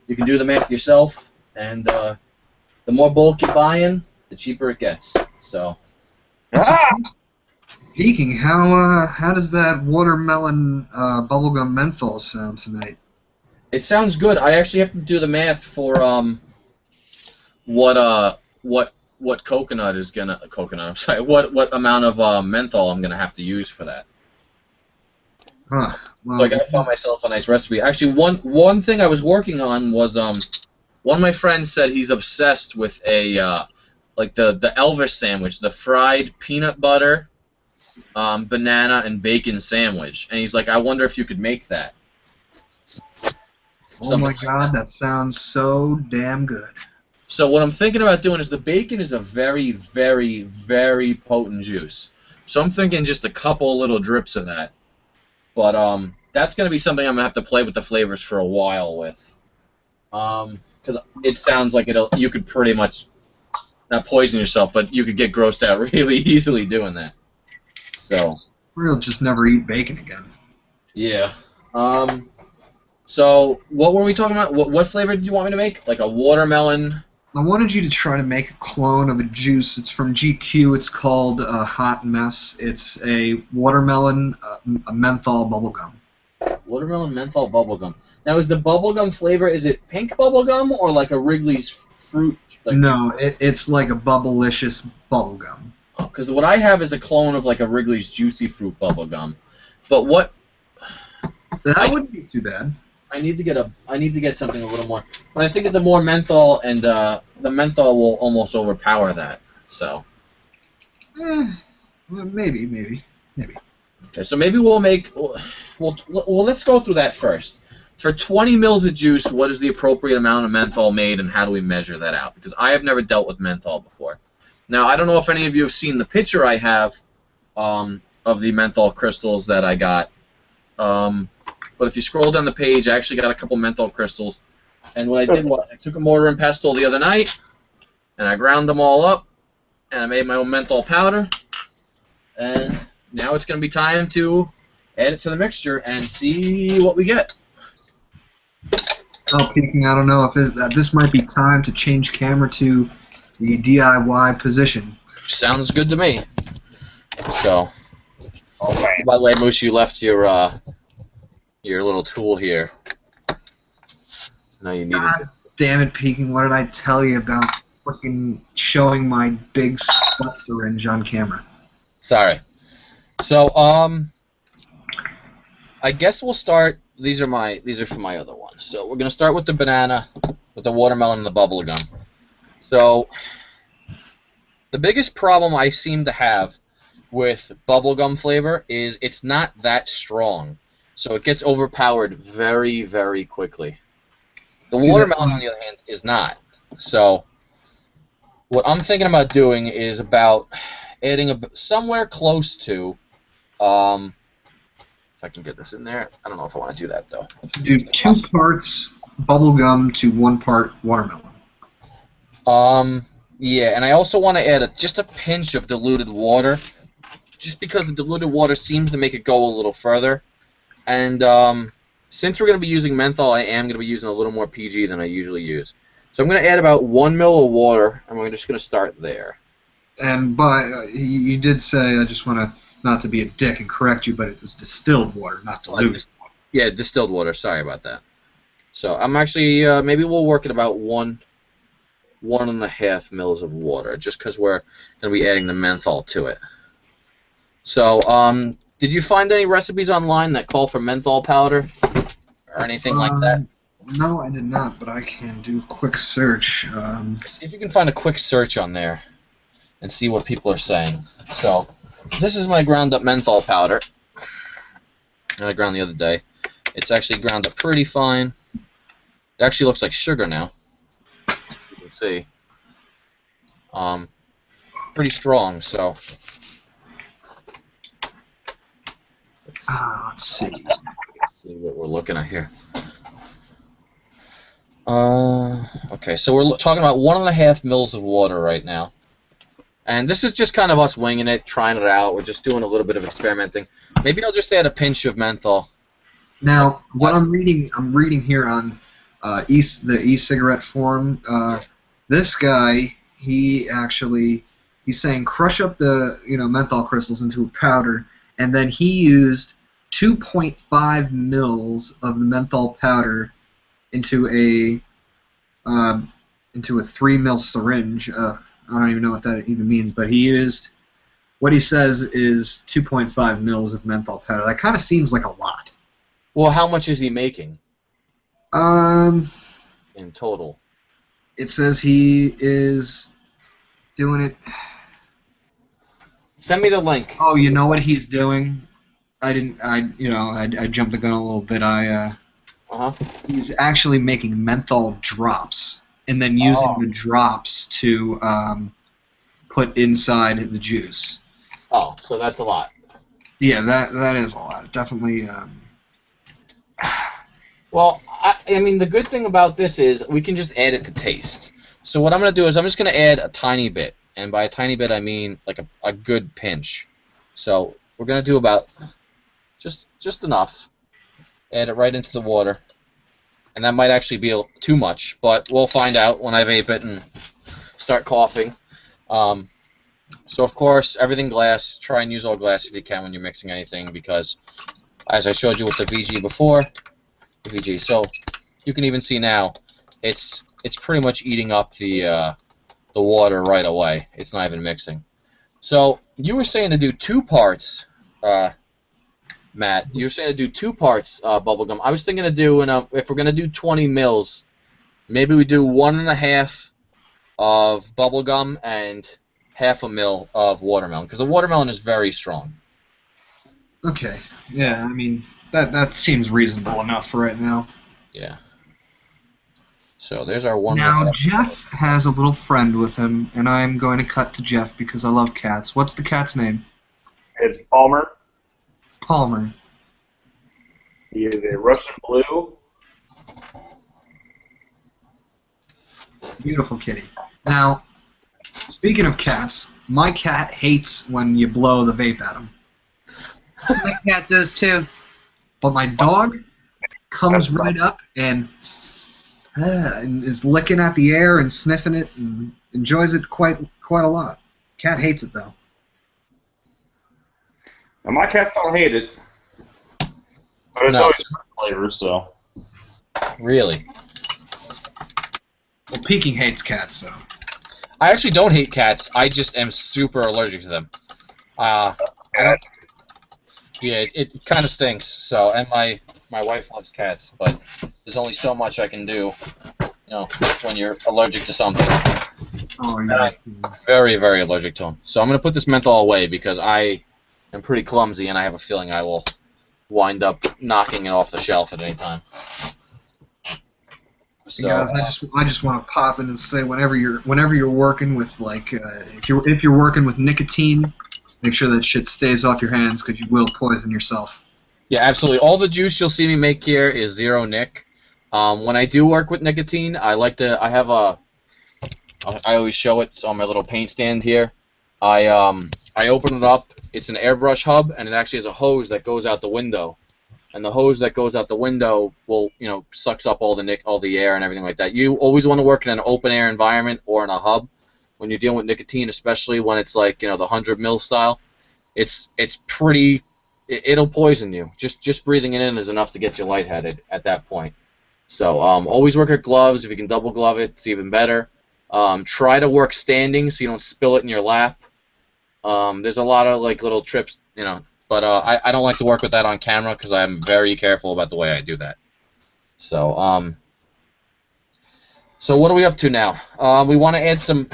You can do the math yourself, and the more bulk you're buying, the cheaper it gets, so. Speaking, how does that watermelon bubblegum menthol sound tonight? It sounds good. I actually have to do the math for what coconut is gonna I'm sorry. What amount of menthol I'm gonna have to use for that. Huh. Well, Like I found myself a nice recipe. Actually, one thing I was working on was one of my friends said he's obsessed with a like the Elvis sandwich, the fried peanut butter, banana and bacon sandwich, and he's like, I wonder if you could make that. Oh my God, that sounds so damn good. So what I'm thinking about doing is the bacon is a very, very, very potent juice. So I'm thinking just a couple little drips of that. But that's going to be something I'm going to have to play with the flavors for a while with. Because it sounds like you could pretty much, not poison yourself, but you could get grossed out really easily doing that. So. We'll just never eat bacon again. Yeah. So what were we talking about? What flavor did you want me to make? Like a watermelon? I wanted you to try to make a clone of a juice. It's from GQ. It's called Hot Mess. It's a watermelon a menthol bubblegum. Watermelon menthol bubblegum. Now, is the bubblegum flavor, is it pink bubblegum or like a Wrigley's fruit? Like, no, it's like a bubblicious bubblegum. Because what I have is a clone of like a Wrigley's Juicy Fruit bubblegum. But what... That wouldn't be too bad. I need to get something a little more. But I think that the more menthol and the menthol will almost overpower that. So. Maybe. Okay, so maybe we'll make. Well, let's go through that first. For 20 mils of juice, what is the appropriate amount of menthol made, and how do we measure that out? Because I have never dealt with menthol before. Now, I don't know if any of you have seen the picture I have of the menthol crystals that I got. But if you scroll down the page, I actually got a couple menthol crystals. And what I did was I took a mortar and pestle the other night, and I ground them all up, and I made my own menthol powder. And now it's going to be time to add it to the mixture and see what we get. Oh, peeking, I don't know if this might be time to change camera to the DIY position. Sounds good to me. So, Okay. by the way, Moose, you left your little tool here. No, you need it. God damn it, Peking, what did I tell you about fucking showing my big spot syringe on camera? Sorry. So, I guess we'll start. These are for my other one. So we're gonna start with the banana, with the watermelon and the bubble gum. So the biggest problem I seem to have with bubblegum flavor is it's not that strong. So it gets overpowered very, very quickly. The watermelon, on the other hand, is not. So what I'm thinking about doing is about adding somewhere close to, if I can get this in there. I don't know if I want to do that, though. Do 2 parts bubblegum to 1 part watermelon. Yeah, and I also want to add just a pinch of diluted water, just because the diluted water seems to make it go a little further. And since we're going to be using menthol, I am going to be using a little more PG than I usually use. So I'm going to add about 1 ml of water, and we're just going to start there. And you did say, I just want to, not to be a dick and correct you, but it was distilled water, not diluted. Yeah, distilled water. Sorry about that. So I'm actually, maybe we'll work at about 1.5 mils of water, just because we're going to be adding the menthol to it. So, did you find any recipes online that call for menthol powder or anything like that? No, I did not, but I can do a quick search. See if you can find a quick search on there and see what people are saying. So, this is my ground up menthol powder that I ground the other day. It's actually ground up pretty fine. It actually looks like sugar now. You can see. Pretty strong, so. Let's see. Let's see what we're looking at here. Okay, so we're talking about 1.5 mils of water right now. And this is just kind of us winging it, trying it out. We're just doing a little bit of experimenting. Maybe I'll just add a pinch of menthol. Now, what I'm reading here on the e-cigarette forum. This guy, he's saying crush up the menthol crystals into a powder, and then he used 2.5 mils of the menthol powder into a 3 mil syringe. I don't even know what that even means, but he used, what he says is 2.5 mils of menthol powder. That kind of seems like a lot. Well, how much is he making? In total. It says he is doing it. Send me the link. Oh, you know what he's doing? I jumped the gun a little bit. He's actually making menthol drops and then using the drops to put inside the juice. Oh, so that's a lot. Yeah, that is a lot. Definitely. Well, I mean, the good thing about this is we can just add it to taste. So what I'm going to do is I'm just going to add a tiny bit. And by a tiny bit, I mean like a good pinch. So we're going to do about just enough. Add it right into the water. And that might actually be too much, but we'll find out when I vape it and start coughing. So, of course, everything glass. Try and use all glass if you can when you're mixing anything because, as I showed you with the VG before, so you can even see now it's pretty much eating up the water right away. It's not even mixing. So you were saying to do 2 parts, Matt. You were saying to do 2 parts bubblegum. I was thinking to do if we're gonna do 20 mils, maybe we do 1.5 of bubblegum and half a mil of watermelon because the watermelon is very strong. Okay. Yeah, I mean that seems reasonable enough for right now. Yeah. So there's our one. Now Jeff has a little friend with him, and I'm going to cut to Jeff because I love cats. What's the cat's name? It's Palmer. Palmer. He is a Russian blue. Beautiful kitty. Now, speaking of cats, my cat hates when you blow the vape at him. My cat does too. But my dog comes right up and is licking at the air and sniffing it and enjoys it quite a lot. Cat hates it though. And my cats don't hate it. But it's always different flavors, so. Really? Well, Peking hates cats, so. I actually don't hate cats. I just am super allergic to them. Yeah, it kind of stinks. So, and my wife loves cats, but there's only so much I can do, when you're allergic to something. Oh, yeah. I'm very, very allergic to them. So I'm going to put this menthol away because I am pretty clumsy, and I have a feeling I will wind up knocking it off the shelf at any time. So, guys, I just want to pop in and say whenever you're working with if you're working with nicotine, make sure that shit stays off your hands because you will poison yourself. Yeah, absolutely. All the juice you'll see me make here is zero nic. When I do work with nicotine, I always show it on my little paint stand here. I open it up. It's an airbrush hub, and it actually has a hose that goes out the window. And the hose that goes out the window will, sucks up all the air and everything like that. You always want to work in an open air environment or in a hub when you're dealing with nicotine, especially when it's like, the 100 mil style. It's pretty. It'll poison you. Just breathing it in is enough to get you lightheaded at that point. So always work with gloves. If you can double glove it, it's even better. Try to work standing so you don't spill it in your lap. There's a lot of little trips, but I don't like to work with that on camera because I'm very careful about the way I do that. So so what are we up to now? We want to add some.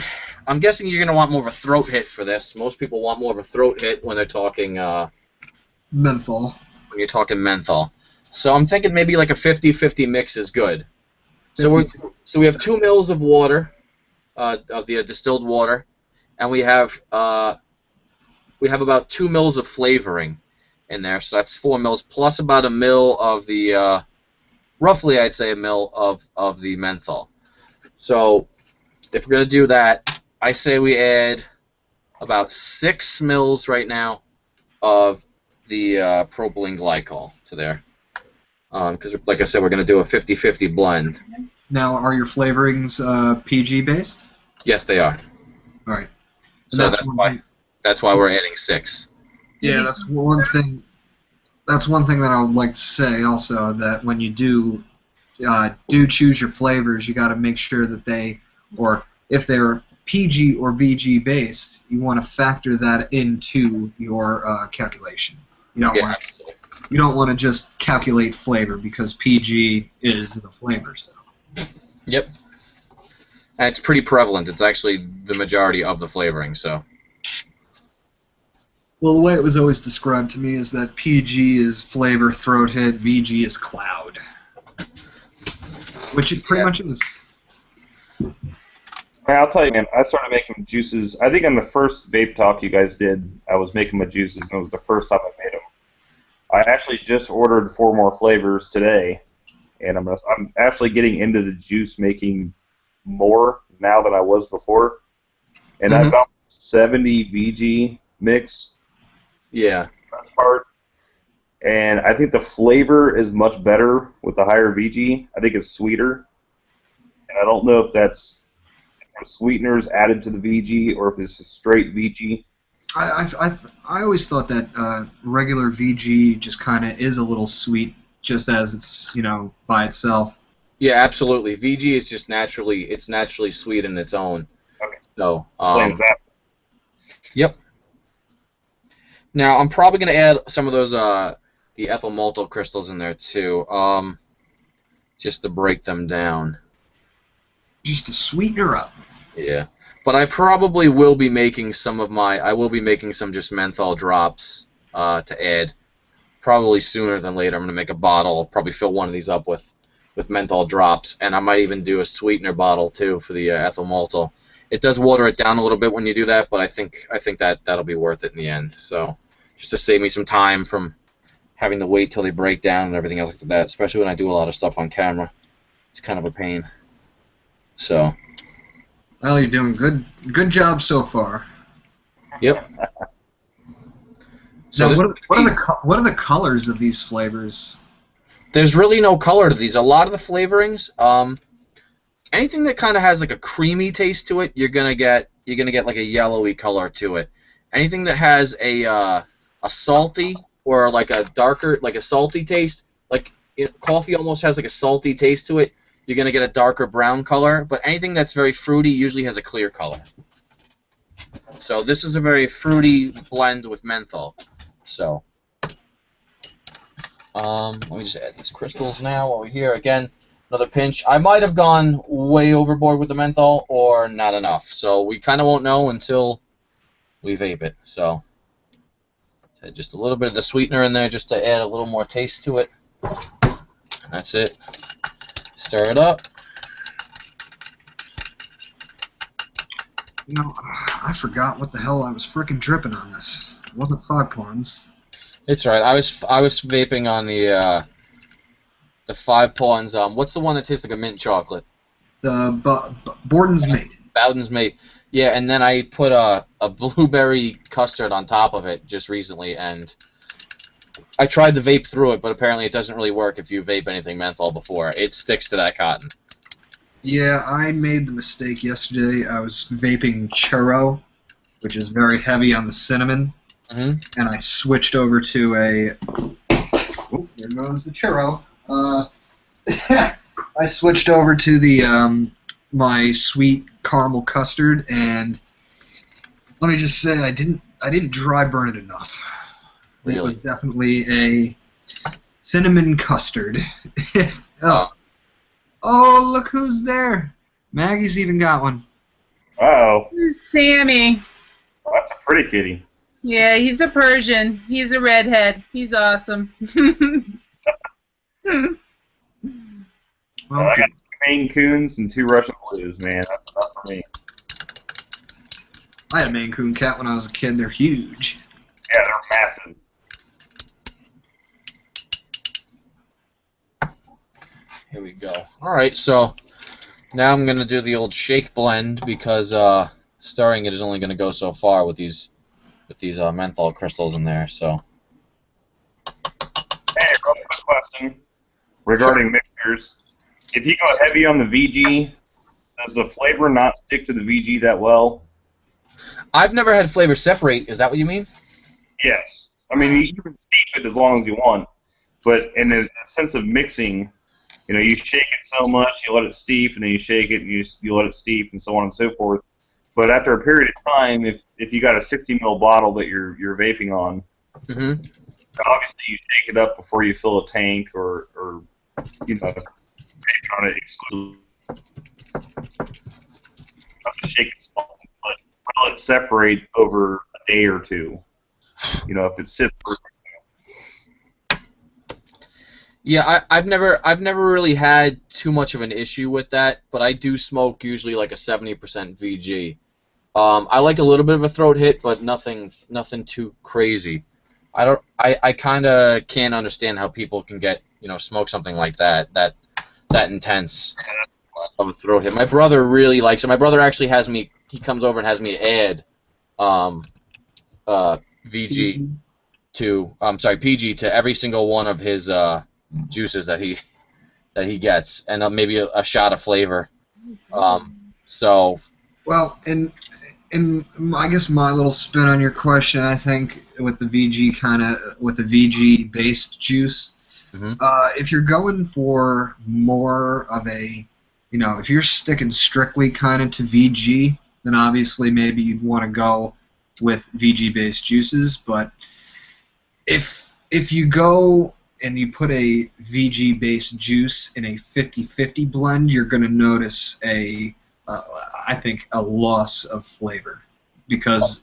I'm guessing you're gonna want more of a throat hit for this. Most people want more of a throat hit when they're talking menthol. When you're talking menthol. So I'm thinking maybe like a 50-50 mix is good. So we have 2 mils of water, of the distilled water, and we have about 2 mils of flavoring in there. So that's 4 mils plus about a mil of the roughly I'd say a mil of the menthol. So if we're gonna do that, I say we add about 6 mils right now of the propylene glycol to there. Because, like I said, we're going to do a 50-50 blend. Now, are your flavorings PG based? Yes, they are. All right. So that's why we're adding 6. Yeah, that's one thing. That's one thing that I would like to say also, that when you do choose your flavors, you got to make sure that or if they're PG or VG based, you want to factor that into your calculation. You don't want to just calculate flavor because PG is the flavor. So. Yep. And it's pretty prevalent. It's actually the majority of the flavoring. So. Well, the way it was always described to me is that PG is flavor, throat hit, VG is cloud. Which it pretty much is. Man, I'll tell you, man, I started making juices. I think on the first Vape Talk you guys did, I was making my juices, and it was the first time I made them. I actually just ordered 4 more flavors today, and I'm actually getting into the juice making more now than I was before. And I've got 70 VG mix. Yeah. Part. And I think the flavor is much better with the higher VG. I think it's sweeter. And I don't know if that's sweeteners added to the VG or if it's a straight VG. I always thought that regular VG just kind of is a little sweet, just as it's by itself. Yeah, absolutely. VG is just naturally sweet in its own. Okay. So Explains that. Yep. Now I'm probably gonna add some of those the ethyl maltyl crystals in there too, just to break them down. Just to sweeten her up. Yeah. But I probably will be making some just menthol drops to add probably sooner than later. I'm going to make a bottle. I'll probably fill one of these up with menthol drops, and I might even do a sweetener bottle too for the ethyl maltyl. It does water it down a little bit when you do that, but I think that'll be worth it in the end. So just to save me some time from having to wait till they break down and everything else like that, especially when I do a lot of stuff on camera. It's kind of a pain. So. Well, you're doing good job so far. Yep. So now, what are the colors of these flavors? There's really no color to these. A lot of the flavorings, anything that kind of has like a creamy taste to it, you're gonna get like a yellowy color to it. Anything that has a salty or like a darker, like a salty taste, like coffee almost has like a salty taste to it, you're going to get a darker brown color, but anything that's very fruity usually has a clear color. So this is a very fruity blend with menthol. So let me just add these crystals now over here. Again, another pinch. I might have gone way overboard with the menthol or not enough. So we kind of won't know until we vape it. So just a little bit of the sweetener in there just to add a little more taste to it. That's it. Stir it up. I forgot what the hell I was frickin' dripping on this. It wasn't 5 Pawns. It's alright. I was vaping on the 5 Pawns. What's the one that tastes like a mint chocolate? The Borden's Mate. Bowden's Mate. Yeah, and then I put a blueberry custard on top of it just recently, and I tried to vape through it, but apparently it doesn't really work if you vape anything menthol before. It sticks to that cotton. Yeah, I made the mistake yesterday. I was vaping churro, which is very heavy on the cinnamon, and I switched over to a... Oh, there goes the churro. I switched over to the my sweet caramel custard, and let me just say I didn't dry burn it enough. Really? It was definitely a cinnamon custard. Oh, look who's there! Maggie's even got one. Uh-oh. Sammy. Oh, that's a pretty kitty. Yeah, he's a Persian. He's a redhead. He's awesome. Well, I got 2 Maine Coons and 2 Russian Blues, man. That's not for me. I had a Maine Coon cat when I was a kid. They're huge. Yeah, they're massive. Here we go. Alright, so now I'm going to do the old shake blend because stirring it is only going to go so far with these menthol crystals in there. So. Hey, real quick question regarding mixtures. If you go heavy on the VG, does the flavor not stick to the VG that well? I've never had flavor separate. Is that what you mean? Yes. I mean, you can steep it as long as you want, but in a sense of mixing, you shake it so much, you let it steep, and then you shake it, and you let it steep, and so on and so forth. But after a period of time, if you got a 60 ml bottle that you're vaping on, obviously you shake it up before you fill a tank or trying to exclude. Shake it small, but will it separate over a day or two? If it sits. Yeah, I've never really had too much of an issue with that, but I do smoke usually like a 70% VG. I like a little bit of a throat hit, but nothing too crazy. I kind of can't understand how people can get, smoke something like that intense of a throat hit. My brother really likes it. My brother actually he comes over and has me add VG PG to every single one of his juices that he gets, and maybe a shot of flavor. So. Well, and I guess my little spin on your question, I think with the VG based juice, if you're going for more of a, if you're sticking strictly kind of to VG, then obviously maybe you'd want to go with VG based juices. But if you go and you put a VG based juice in a 50-50 blend, you're going to notice I think a loss of flavor because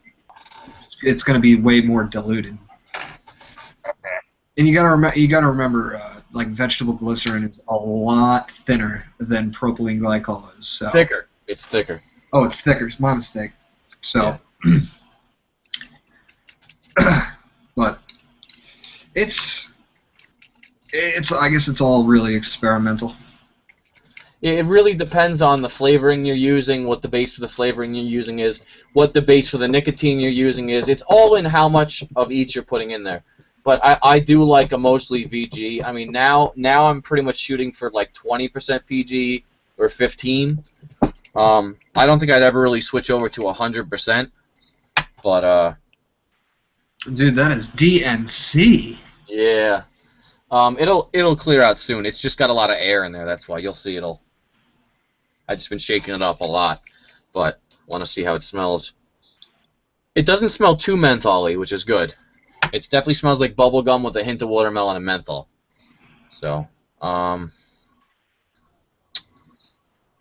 it's going to be way more diluted. And you got to remember, like vegetable glycerin is a lot thinner than propylene glycol is. So. Thicker. It's thicker. Oh, it's thicker. It's my mistake. So, but it's I guess it's all really experimental. It really depends on the flavoring you're using, what the base for the flavoring you're using is, what the base for the nicotine you're using is. It's all in how much of each you're putting in there. But I do like a mostly VG. I mean, now I'm pretty much shooting for like 20% PG or 15. I don't think I'd ever really switch over to 100%. But dude, that is DNC. Yeah. It'll clear out soon. It's just got a lot of air in there. That's why you'll see it'll. I've just been shaking it up a lot, but want to see how it smells. It doesn't smell too menthol-y, which is good. It definitely smells like bubble gum with a hint of watermelon and menthol. So,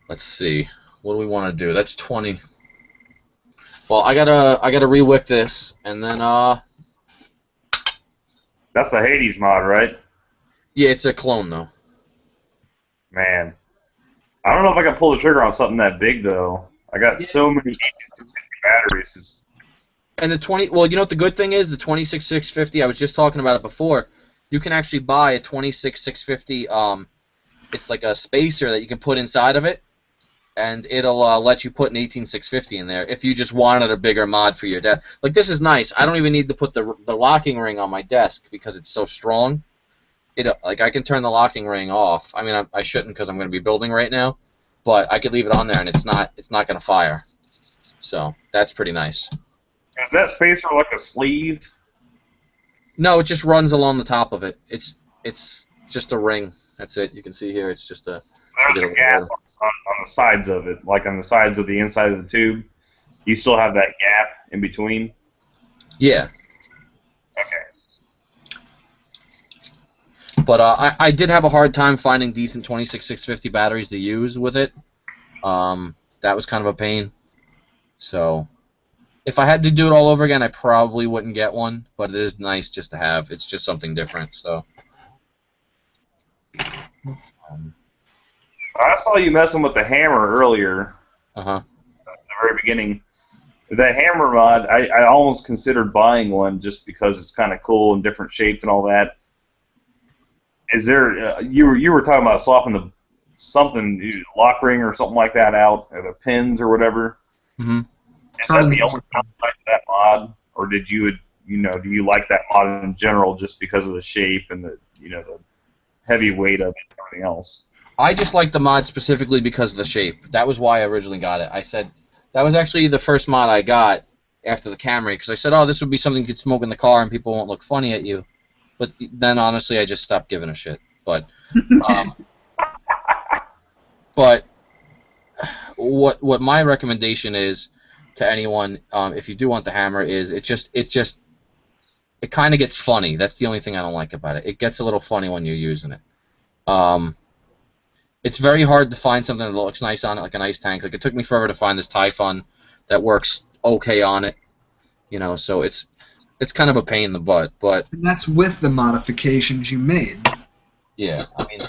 let's see. What do we want to do? That's 20. Well, I gotta re-wick this, and then That's the Hades mod, right? Yeah, it's a clone though. Man, I don't know if I can pull the trigger on something that big though. I got so many batteries. And the 20. Well, you know what the good thing is? The 26650. I was just talking about it before. You can actually buy a 26650. It's like a spacer that you can put inside of it, and it'll let you put an 18650 in there if you just wanted a bigger mod for your desk. Like, this is nice. I don't even need to put the locking ring on my desk because it's so strong. Like, I can turn the locking ring off. I mean, I shouldn't because I'm going to be building right now, but I could leave it on there and it's not going to fire. So that's pretty nice. Is that spacer like a sleeve? No, it just runs along the top of it. It's just a ring. That's it. You can see here. It's just a. There's a gap on the sides of it, like on the sides of the inside of the tube. You still have that gap in between. Yeah. Okay. But I did have a hard time finding decent 26650 batteries to use with it. That was kind of a pain. So, if I had to do it all over again, I probably wouldn't get one. But it is nice just to have. It's just something different. So. I saw you messing with the hammer earlier. At the very beginning. The hammer mod, I almost considered buying one just because it's kind of cool and different shaped and all that. Is there? You were talking about swapping something lock ring or something like that out, or the pins or whatever. Mm-hmm. Is that the only like that mod, or do you like that mod in general just because of the shape and the the heavy weight of it and everything else? I just like the mod specifically because of the shape. That was why I originally got it. I said that was actually the first mod I got after the Camry because I said, oh, this would be something you could smoke in the car and people won't look funny at you. But then honestly, I just stopped giving a shit. But but what my recommendation is to anyone, if you do want the hammer, is it kind of gets funny. That's the only thing I don't like about it. It gets a little funny when you're using it. It's very hard to find something that looks nice on it, like an ice tank. Like, it took me forever to find this Typhon that works okay on it. So it's kind of a pain in the butt. But and that's with the modifications you made. Yeah, I mean,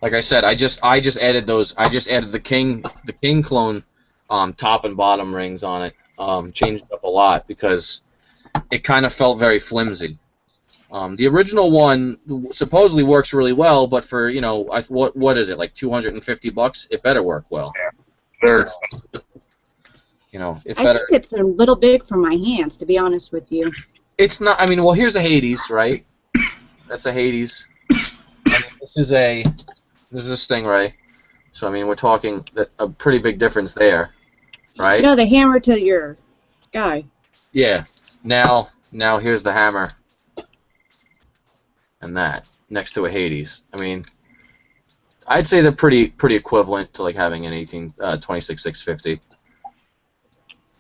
like I said, I just added those. I just added the King clone top and bottom rings on it. Changed it up a lot because it kind of felt very flimsy. The original one supposedly works really well, but for what is it, like $250? It better work well. Yeah. So, it I better. think it's a little big for my hands, to be honest with you. It's not. I mean, well, here's a Hades, right? That's a Hades. I mean, this is a Stingray. So I mean, we're talking a pretty big difference there, right? No, the hammer to your guy. Yeah. Now here's the hammer. And that next to a Hades. I mean, I'd say they're pretty equivalent to like having an 26650.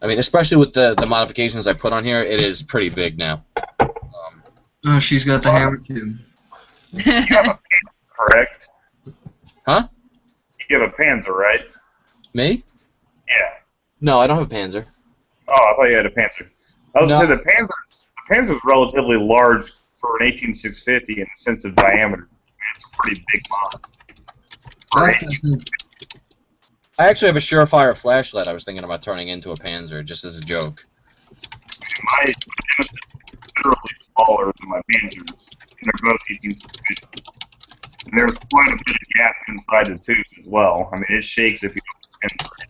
I mean, especially with the modifications I put on here, it is pretty big now. Oh, she's got the hammer too. You have a Panzer, correct? Huh? You have a Panzer, right? Me? Yeah. No, I don't have a Panzer. Oh, I thought you had a Panzer. I was No. going to say the Panzer's relatively large for an 18650 in the sense of diameter. It's a pretty big mod. That's, I think, I actually have a Surefire flashlight I was thinking about turning into a Panzer, just as a joke. My Nemesis is literally smaller than my Panzer, and they're both 18650. And there's quite a bit of gap inside the tube as well. I mean, it shakes if you don't enter it.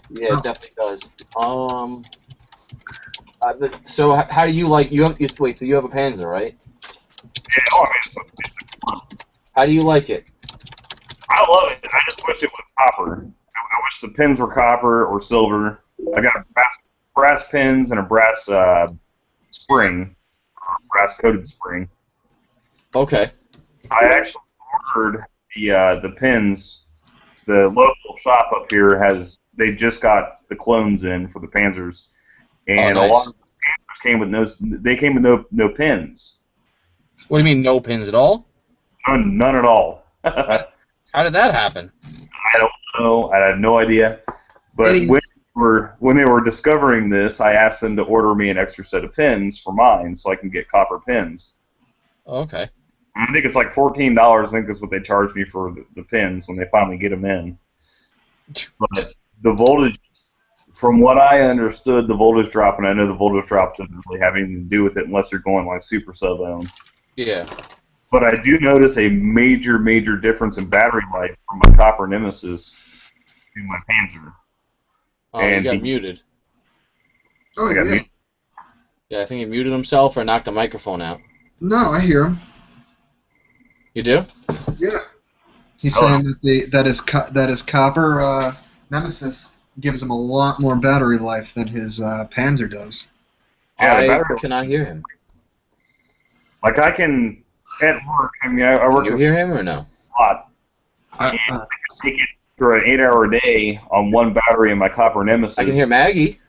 Yeah, it definitely does. So how do you like? Wait, so you have a Panzer, right? Yeah, oh, I mean, it's How do you like it? I love it. I just wish it was copper. I wish the pins were copper or silver. I got brass pins and a brass spring, brass coated spring. Okay. I actually ordered the pins. The local shop up here they just got the clones in for the Panzers, and nice. a lot of the Panzers came with no pins. What do you mean no pins at all? None at all. How did that happen? I don't know. I have no idea. But when they were discovering this, I asked them to order me an extra set of pins for mine so I can get copper pins. Okay. I think it's like $14. I think that's what they charge me for the pins when they finally get them in. But the voltage, from what I understood, the voltage drop, and I know the voltage drop doesn't really have anything to do with it unless you're going like super sub-ohm. Yeah. But I do notice a major, major difference in battery life from my copper Nemesis to my Panzer. Oh, And he got he- muted. oh, I got yeah. me- Yeah, I think he muted himself or knocked the microphone out. No, I hear him. You do? Yeah. He's Oh. saying that his copper Nemesis gives him a lot more battery life than his Panzer does. Yeah, the I battery- cannot hear him. Like I can, at work, I mean, I work Can you a hear him or no? lot. I, Take it for an 8-hour day on one battery in my copper Nemesis. I can hear Maggie.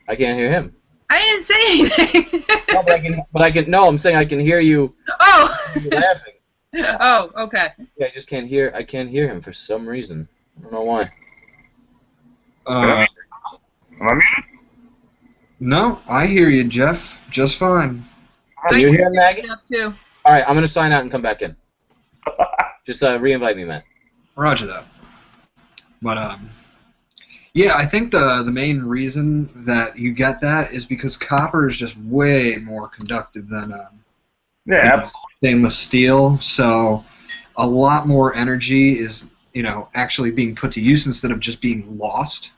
I can't hear him. I didn't say anything. No, but I can. No, I'm saying I can hear you. Oh. You laughing. Oh, okay. Yeah, I just can't hear. I can't hear him for some reason. I don't know why. Am I muted? no, I hear you, Jeff, just fine. Can you hear him, Maggie? Up too. All right, I'm gonna sign out and come back in. Just re-invite me, Matt. Roger that. But yeah, I think the main reason that you get that is because copper is just way more conductive than Yeah, absolutely. stainless steel, so a lot more energy is actually being put to use instead of just being lost.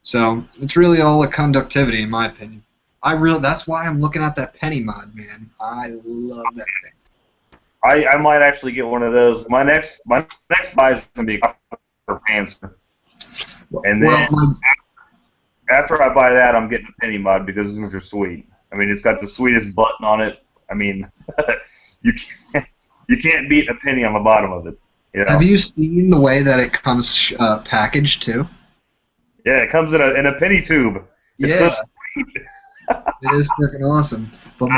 So it's really all a conductivity, in my opinion. That's why I'm looking at that penny mod, man. I love that thing. I might actually get one of those. My next buy is gonna be a copper Panzer, and then after I buy that, I'm getting a penny mod because these are sweet. I mean, it's got the sweetest button on it. I mean, you can't beat a penny on the bottom of it. You know? Have you seen the way that it comes packaged too? Yeah, it comes in a penny tube. It's Yeah. so sweet. It is freaking awesome. But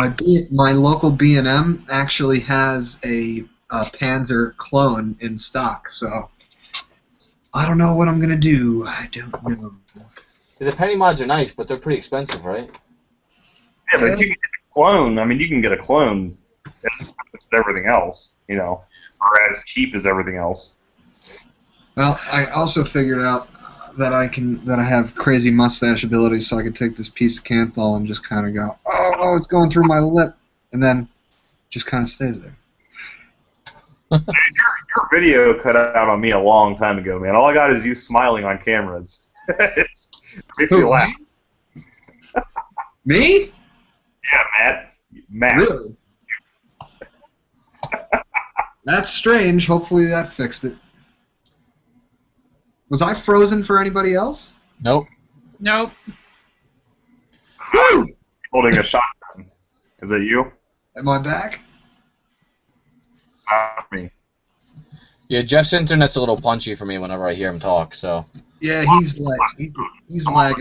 my local B&M actually has a Panzer clone in stock, so I don't know what I'm gonna do. I don't know. The penny mods are nice, but they're pretty expensive, right? Yeah, but you can get a clone. I mean, you can get a clone as good as everything else, or as cheap as everything else. Well, I also figured out that I have crazy mustache abilities, so I can take this piece of Canthol and just kind of go, oh, it's going through my lip, and then just kind of stays there. Your video cut out on me a long time ago, man. All I got is you smiling on cameras. It makes me laugh. Me? Yeah, Matt. Really? That's strange. Hopefully that fixed it. Was I frozen for anybody else? Nope. Nope. Holding a shotgun. Is it you? Am I back? Not me. Yeah, Jeff's internet's a little punchy for me whenever I hear him talk, so... Yeah, he's lagging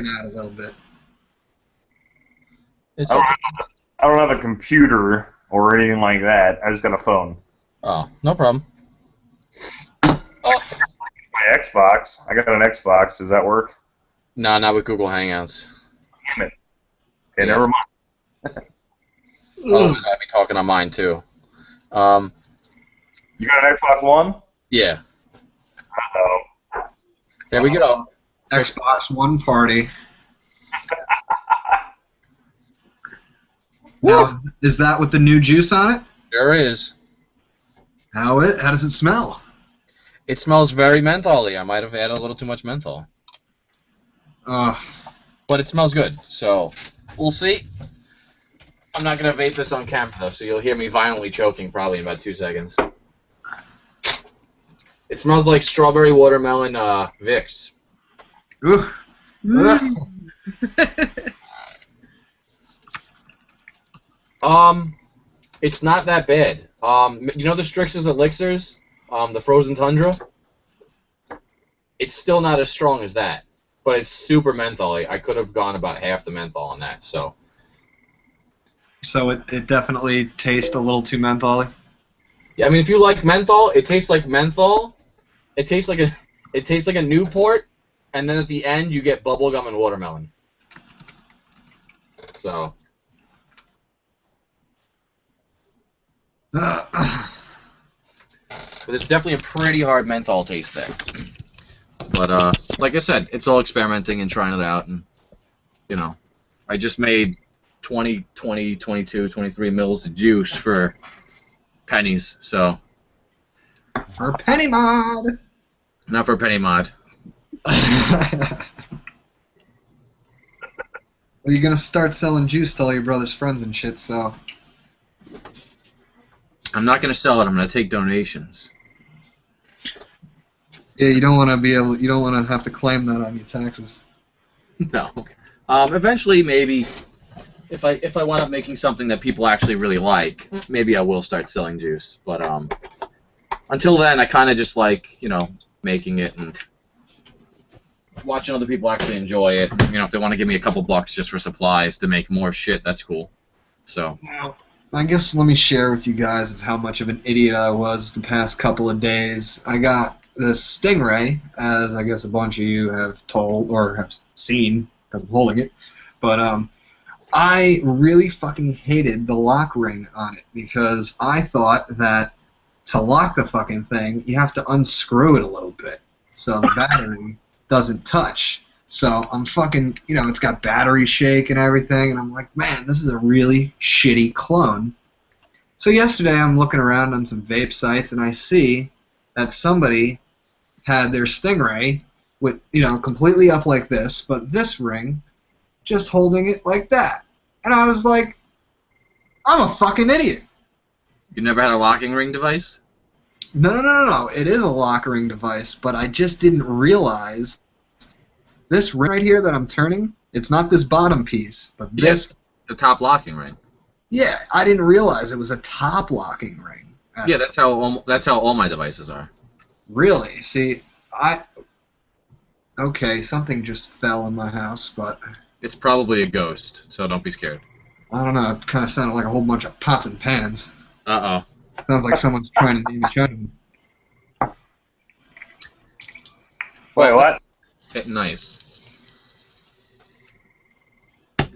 out a little bit. It's okay. I don't have a computer or anything like that. I just got a phone. Oh, no problem. My Xbox. I got an Xbox. Does that work? No, not with Google Hangouts. Damn it. Okay, never mind. Otherwise, I'd be talking on mine, too. You got an Xbox One? Yeah. Uh-oh. There we go. Xbox One party. Now, is that with the new juice on it? There is. How does it smell? It smells very mentholy. I might have added a little too much menthol. But it smells good, so we'll see. I'm not going to vape this on camera, though, so you'll hear me violently choking probably in about 2 seconds. It smells like strawberry watermelon Vicks. Ooh. It's not that bad. You know the Strix's elixirs? The frozen tundra? It's still not as strong as that, but it's super mentholy. I could have gone about half the menthol on that, so... So it definitely tastes a little too mentholy? Yeah, I mean, if you like menthol, it tastes like menthol. It tastes like a Newport, and then at the end you get bubblegum and watermelon. So... But there's definitely a pretty hard menthol taste there. But, like I said, it's all experimenting and trying it out, and, I just made 20, 22, 23 mils of juice for pennies, so... For a penny mod! Not for a penny mod. Well, you're gonna start selling juice to all your brother's friends and shit, so... I'm not going to sell it, I'm going to take donations. Yeah, you don't want to have to claim that on your taxes. No. Eventually, maybe, if I wind up making something that people actually really like, maybe I will start selling juice. But until then, I kind of just like, making it and watching other people actually enjoy it. If they want to give me a couple bucks just for supplies to make more shit, that's cool. So. I guess let me share with you guys of how much of an idiot I was the past couple of days. I got this Stingray, as I guess a bunch of you have told or have seen, because I'm holding it. But I really fucking hated the lock ring on it because I thought that to lock the fucking thing, you have to unscrew it a little bit so the battery doesn't touch. So I'm fucking, it's got battery shake and everything, and I'm like, man, this is a really shitty clone. So yesterday I'm looking around on some vape sites, and I see that somebody had their Stingray with, completely up like this, but this ring just holding it like that. And I was like, I'm a fucking idiot. You never had a locking ring device? No. It is a lock ring device, but I just didn't realize this ring right here that I'm turning, it's not this bottom piece, but this... Yes, the top locking ring. Yeah, I didn't realize it was a top locking ring. Yeah, that's how all my devices are. Really? See, okay, something just fell in my house, but... It's probably a ghost, so don't be scared. I don't know, it kind of sounded like a whole bunch of pots and pans. Uh-oh. Sounds like someone's trying to name each other. Wait, what? Nice.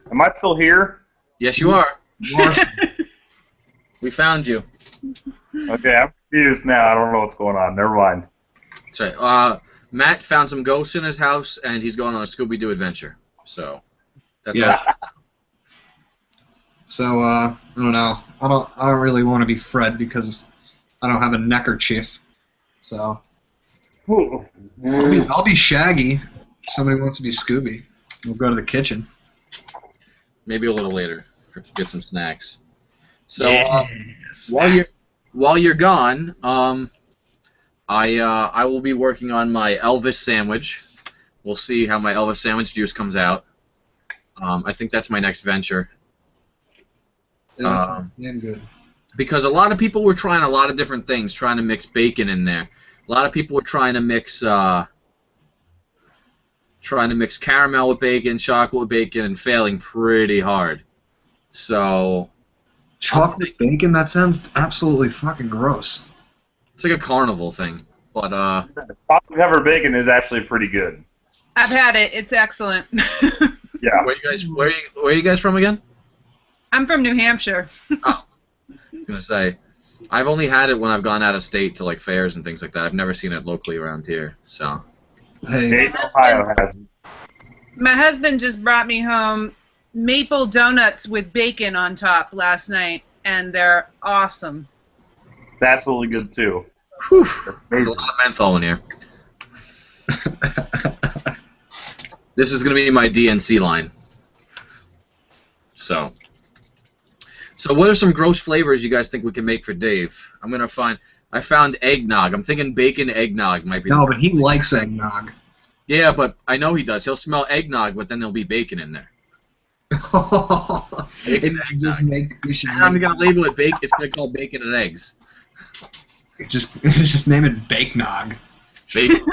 Am I still here? Yes, you are. We found you. Okay, I'm confused now. I don't know what's going on. Never mind. That's right. Matt found some ghosts in his house, and he's going on a Scooby-Doo adventure. So, that's Yeah. all. So I don't know. I don't really want to be Fred because I don't have a neckerchief. So I'll be Shaggy. If somebody wants to be Scooby, we'll go to the kitchen. Maybe a little later to get some snacks. So while you're gone, I will be working on my Elvis sandwich. We'll see how my Elvis sandwich juice comes out. I think that's my next venture. Yeah, that's damn good. Because a lot of people were trying a lot of different things, trying to mix bacon in there. A lot of people were trying to mix caramel with bacon, chocolate with bacon, and failing pretty hard. So Chocolate bacon? That sounds absolutely fucking gross. it's like a carnival thing. But Chocolate covered bacon is actually pretty good. I've had it. It's excellent. Yeah. where are you guys from again? I'm from New Hampshire. Oh, I was gonna say, I've only had it when I've gone out of state to like fairs and things like that. I've never seen it locally around here. So Hey, Dayton, Ohio has it. My husband just brought me home maple donuts with bacon on top last night, and they're awesome. It's absolutely good too. whew, there's a lot of menthol in here. This is gonna be my DNC line. So what are some gross flavors you guys think we can make for Dave? I found eggnog. I'm thinking bacon eggnog might be. no, but he likes eggnog. Yeah, but I know he does. He'll smell eggnog, but then there'll be bacon in there. You should I'm gonna label it bacon. It's gonna be called bacon and eggs. just name it Bakenog. Bacon.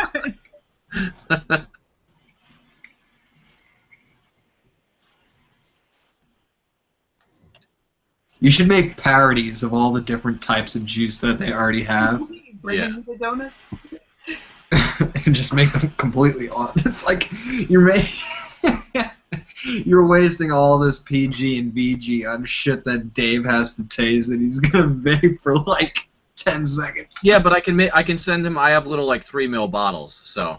You should make parodies of all the different types of juice that they already have, Bring me the donuts. and just make them completely on. It's like you're wasting all this PG and VG on shit that Dave has to taste that he's gonna vape for like 10 seconds. Yeah, but I can send him. I have little like 3 ml bottles, so.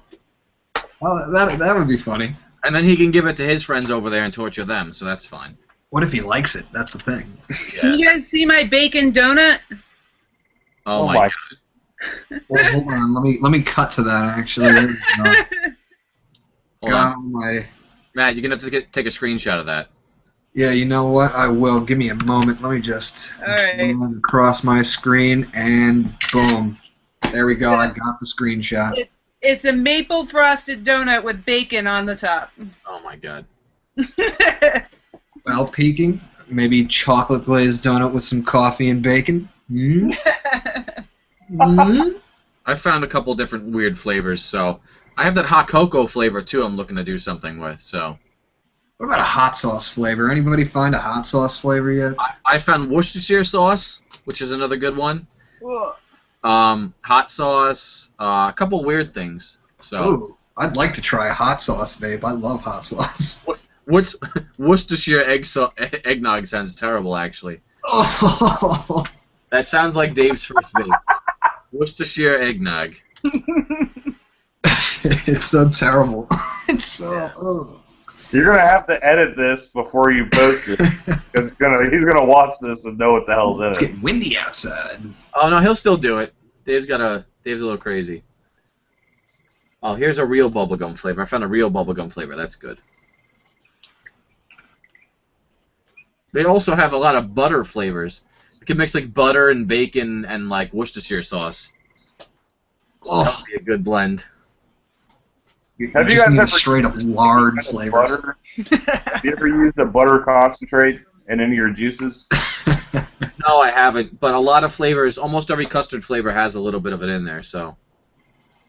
Oh, that would be funny. And then he can give it to his friends over there and torture them, so that's fine. What if he likes it? That's the thing. Can you guys see my bacon donut? Oh my god. Well, hold on. Let me cut to that actually. There we go. Hold God on. almighty. Matt, you're gonna have to take a screenshot of that. Yeah, you know what? I will. Give me a moment. Let me just Alright. across my screen, and boom. There we go. I got the screenshot. It's a maple frosted donut with bacon on the top. Oh my god. Well, peeking. Maybe chocolate glazed donut with some coffee and bacon. Mm? Mm? I found a couple different weird flavors, so I have that hot cocoa flavor too. I'm looking to do something with. So What about a hot sauce flavor? Anybody find a hot sauce flavor yet? I found Worcestershire sauce, which is another good one. Hot sauce, a couple weird things. So Ooh, I'd like to try a hot sauce, babe. I love hot sauce. what's Worcestershire eggnog sounds terrible, actually. Oh, That sounds like Dave's first vape. Worcestershire eggnog. it's so terrible. It's so. Oh. You're gonna have to edit this before you post it. He's gonna watch this and know what the hell's in It's it. getting windy outside. Oh no, he'll still do it. Dave's a little crazy. Oh, here's a real bubblegum flavor. I found a real bubblegum flavor. That's good. They also have a lot of butter flavors. You can mix like butter and bacon and like Worcestershire sauce. Oh, That would be a good blend. Have you just guys need a ever straight up lard flavor. butter? Have you ever used a butter concentrate in any of your juices? No, I haven't. But a lot of flavors, almost every custard flavor has a little bit of it in there. So.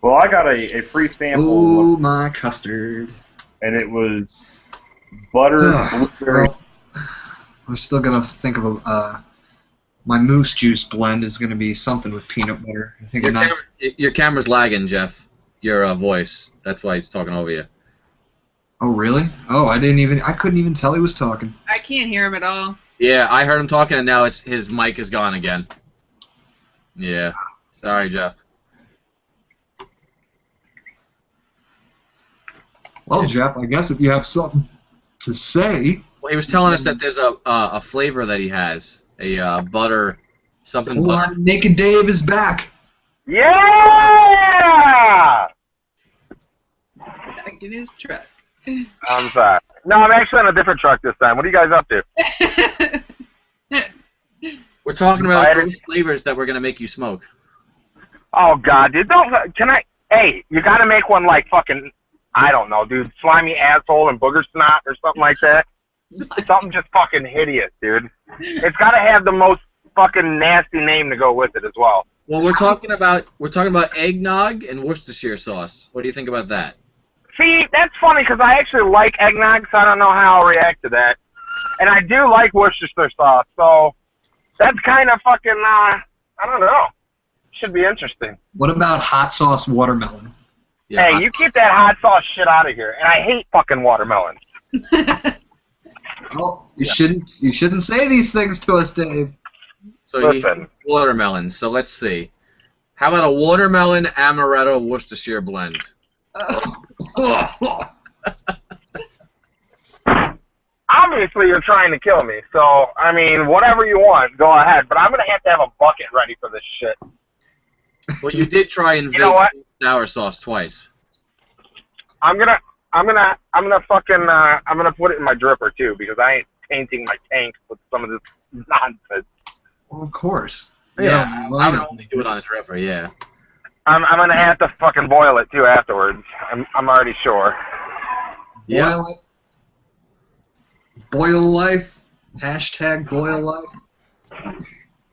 Well, I got a free sample, Ooh, my custard. and it was butter, Ugh, blueberry. well, I'm still gonna think of my moose juice blend is gonna be something with peanut butter. I think Your camera's lagging, Jeff. Your voice. That's why he's talking over you. Oh really? Oh, I couldn't even tell he was talking. I can't hear him at all. Yeah, I heard him talking, and now his mic is gone again. Yeah. Sorry, Jeff. Well, Jeff, I guess if you have something to say... Well, he was telling us that there's a flavor that he has. A butter... something Hold butter. on, Naked Dave is back. Yeah! Back in his truck. I'm sorry. No, I'm actually on a different truck this time. What are you guys up to? We're talking about those flavors that we're going to make you smoke. Oh, God, dude. Hey, you got to make one like fucking, I don't know, dude, slimy asshole and booger snot or something like that. Something just fucking hideous, dude. It's got to have the most fucking nasty name to go with it as well. Well, we're talking about eggnog and Worcestershire sauce. What do you think about that? See, that's funny because I actually like eggnog, so I don't know how I'll react to that. And I do like Worcestershire sauce, so that's kind of fucking, I don't know. Should be interesting. What about hot sauce watermelon? Yeah, hey, you keep that hot sauce shit out of here. And I hate fucking watermelon. Oh, you shouldn't say these things to us, Dave. So Listen. watermelon. So let's see. How about a watermelon amaretto Worcestershire blend? Obviously, you're trying to kill me. So, I mean, whatever you want, go ahead. But I'm gonna have to have a bucket ready for this shit. Well, you did try and You know what? sour sauce twice. I'm gonna put it in my dripper too because I ain't painting my tank with some of this nonsense. Well, of course. Yeah, I would only do it on a dripper. Yeah. I'm gonna have to fucking boil it too afterwards. I'm already sure. Yeah. Boil it. Boil life. Hashtag boil life.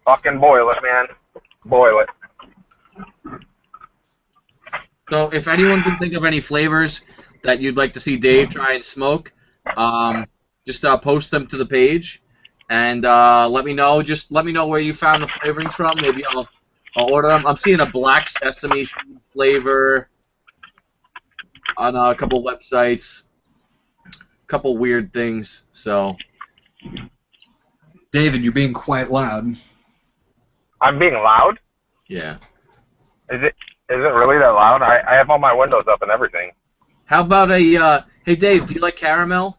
Fucking boil it, man. Boil it. So if anyone can think of any flavors that you'd like to see Dave try and smoke, just post them to the page, and let me know. Just let me know where you found the flavorings from. Maybe I'll order them. I'm seeing a black sesame seed flavor on a couple websites. A couple weird things. So, David, you're being quite loud. I'm being loud? yeah. Is it really that loud? I have all my windows up and everything. How about a hey Dave, do you like caramel?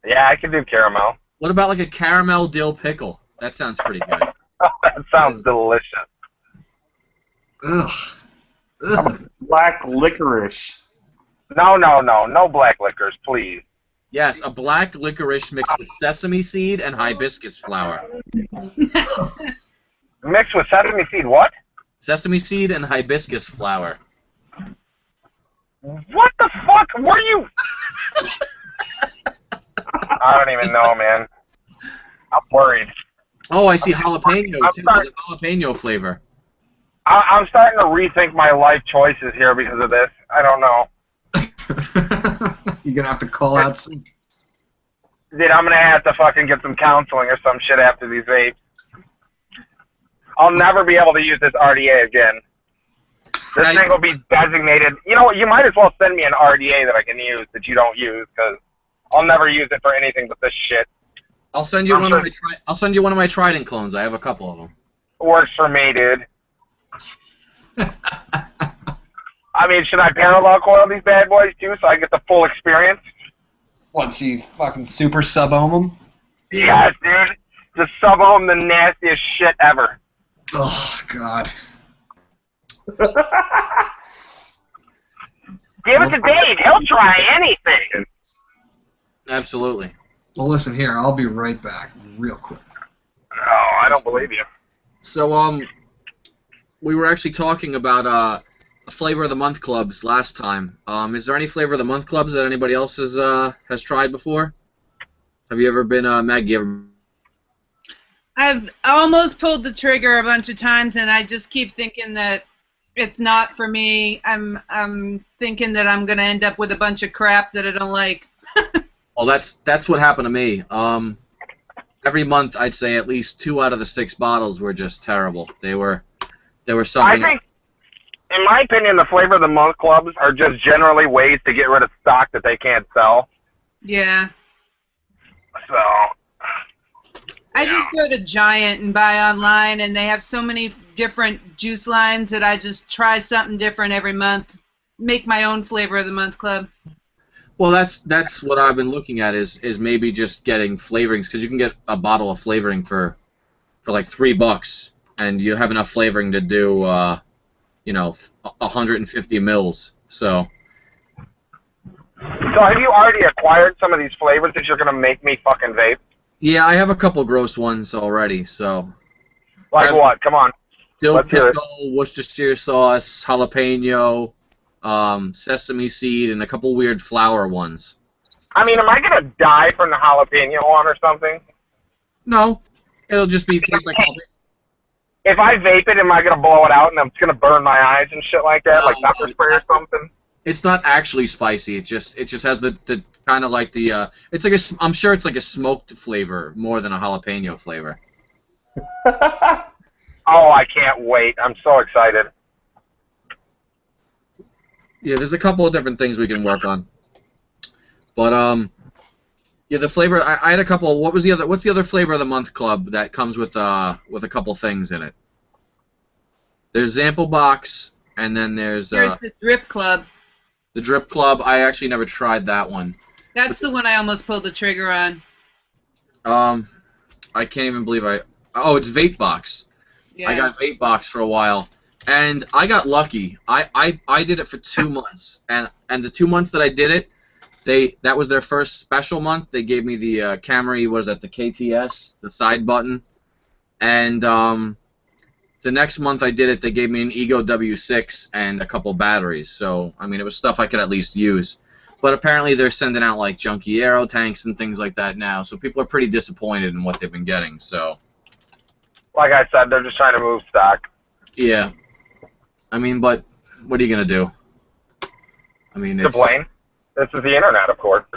Yeah, I can do caramel. What about like a caramel dill pickle? That sounds pretty good. That sounds delicious. Ugh. Ugh. Black licorice. No black liquors, please. Yes, a black licorice mixed with sesame seed and hibiscus flower. Mixed with sesame seed, what? Sesame seed and hibiscus flower. What the fuck? What are you? I don't even know, man. I'm worried. Oh, I see jalapeno too. sorry. There's a jalapeno flavor. I'm starting to rethink my life choices here because of this. I don't know. You're gonna have to call out some. Dude, I'm gonna have to fucking get some counseling or some shit after these vapes. I'll never be able to use this RDA again. This thing will be designated. You know what? You might as well send me an RDA that I can use that you don't use, because I'll never use it for anything but this shit. I'll send you one of my Trident clones. I have a couple of them. Works for me, dude. I mean, should I parallel coil these bad boys too, so I get the full experience? Once you fucking super sub-ohm them? Yes, dude. Just sub-ohm the nastiest shit ever. Oh, God. Give it to Dave. He'll try anything. Absolutely. Well, listen here. I'll be right back real quick. Oh, I don't believe you. So, we were actually talking about Flavor of the Month clubs last time. Is there any Flavor of the Month clubs that anybody else has tried before? Have you ever been, Maggie, I've almost pulled the trigger a bunch of times, and I just keep thinking that it's not for me. I'm thinking that I'm gonna end up with a bunch of crap that I don't like. Well, that's what happened to me. Every month, I'd say at least 2 out of the 6 bottles were just terrible. They were something. I think, in my opinion, the Flavor of the Month clubs are just generally ways to get rid of stock that they can't sell. Yeah. So, I just go to Giant and buy online, and they have so many different juice lines that I just try something different every month. Make my own flavor of the month club. Well, that's what I've been looking at is maybe just getting flavorings, because you can get a bottle of flavoring for like $3, and you have enough flavoring to do 150 mils. So have you already acquired some of these flavors that you're gonna make me fucking vape? yeah, I have a couple gross ones already. So Like what? Come on. dill Let's hear it. pickle, Worcestershire sauce, jalapeno, sesame seed, and a couple weird flour ones. I mean, am I gonna die from the jalapeno one or something? No, it'll just be taste like jalapeno. If I vape it, am I gonna blow it out and it's gonna burn my eyes and shit like that, like pepper spray or something? It's not actually spicy. It just has the kind of like the it's like I'm sure it's like a smoked flavor more than a jalapeno flavor. Oh, I can't wait! I'm so excited. Yeah, there's a couple of different things we can work on. But yeah, the flavor I had a couple. What's the other flavor of the month club that comes with a couple things in it? There's Zample Box, and then there's the Drip Club. the Drip Club. I actually never tried that one. That's the one I almost pulled the trigger on. I can't even believe oh, it's Vape Box. Yeah. I got Vape Box for a while, and I got lucky. I did it for 2 months, and the 2 months that I did it, that was their first special month. They gave me the Camry, what is that, the KTS, the side button, and the next month I did it, they gave me an Ego W6 and a couple batteries. So I mean, it was stuff I could at least use. But apparently they're sending out like junky aero tanks and things like that now, so people are pretty disappointed in what they've been getting. So Like I said, they're just trying to move stock. yeah, I mean, but what are you gonna do? I mean, it's Complain. This is the internet, of course.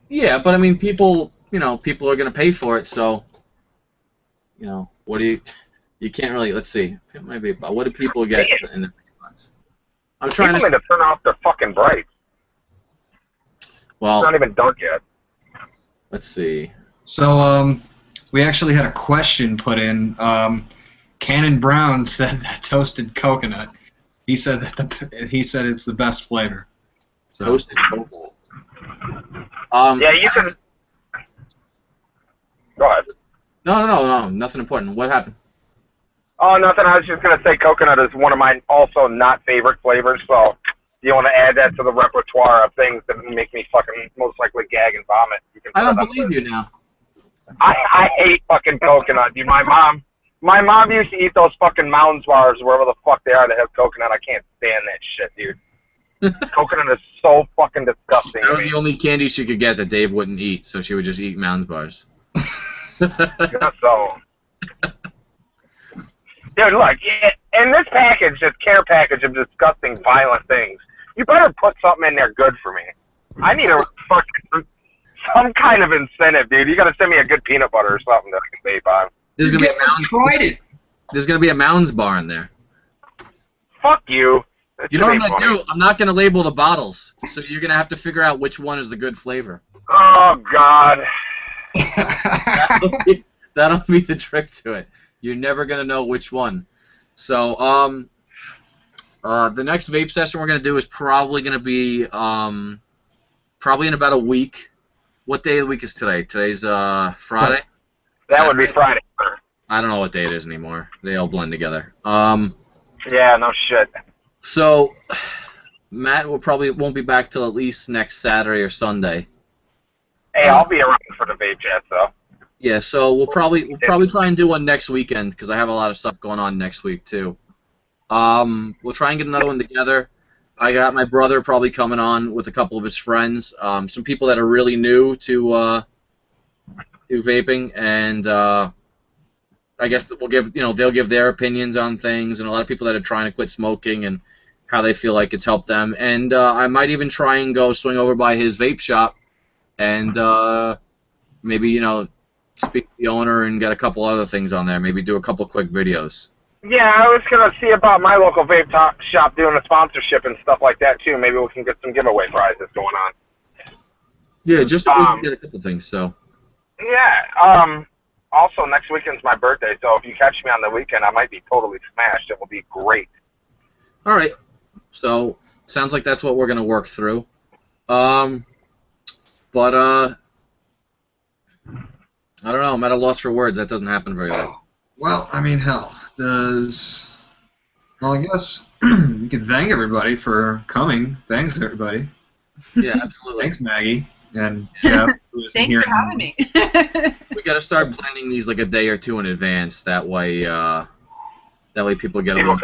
yeah, but I mean, people are gonna pay for it, so what do you can't really. Let's see. It might be. What do people get in the box? I'm trying People need to turn off their fucking brights. Well, It's not even dark yet. let's see. So, we actually had a question put in. Cannon Brown said that toasted coconut. He said that it's the best flavor. So. Toasted coconut. Yeah, you can. Go ahead. No, nothing important. What happened? Oh, nothing. I was just gonna say coconut is one of my also not favorite flavors. So, if you want to add that to the repertoire of things that make me fucking most likely gag and vomit, you can. I don't believe you now. I hate fucking coconut, dude. My mom used to eat those fucking Mounds bars wherever the fuck they are that have coconut. I can't stand that shit, dude. Coconut is so fucking disgusting. That was the only candy she could get that Dave wouldn't eat, so she would just eat Mounds bars. So, dude, look, in this package, this care package of disgusting, violent things, you better put something in there good for me. I need a fucking some kind of incentive, dude. You gotta send me a good peanut butter or something that I can vape on. There's gonna be a Mounds. Tried it. There's gonna be a Mounds bar in there. Fuck you. You know what I'm gonna do? I'm not gonna label the bottles, so you're gonna have to figure out which one is the good flavor. Oh God. That'll be the trick to it. You're never gonna know which one. So, the next vape session we're gonna do is probably gonna be probably in about a week. What day of the week is today? Today's Friday. That would be Friday. I don't know what day it is anymore. They all blend together. Yeah, no shit. So, Matt won't be back till at least next Saturday or Sunday. Hey, I'll be around for the vape chat, though. Yeah, so we'll probably try and do one next weekend because I have a lot of stuff going on next week too. We'll try and get another one together. I got my brother probably coming on with a couple of his friends. Some people that are really new to vaping, and I guess they'll give their opinions on things, and a lot of people that are trying to quit smoking and how they feel like it's helped them. And I might even try and swing over by his vape shop and maybe speak to the owner and get a couple other things on there. Maybe do a couple quick videos. Yeah, I was gonna see about my local vape shop doing a sponsorship and stuff like that too. Maybe we can get some giveaway prizes going on. Yeah, just we can get a couple things. So. Yeah. also, next weekend's my birthday, so if you catch me on the weekend, I might be totally smashed. It will be great. All right. So sounds like that's what we're gonna work through. But I don't know. I'm at a loss for words. That doesn't happen very often. Well, I mean, hell, well, I guess we could thank everybody for coming. Thanks, everybody. Yeah, absolutely. Thanks, Maggie and Jeff. Who isn't Thanks here for having me. We got to start planning these like a day or two in advance. That way people get a little.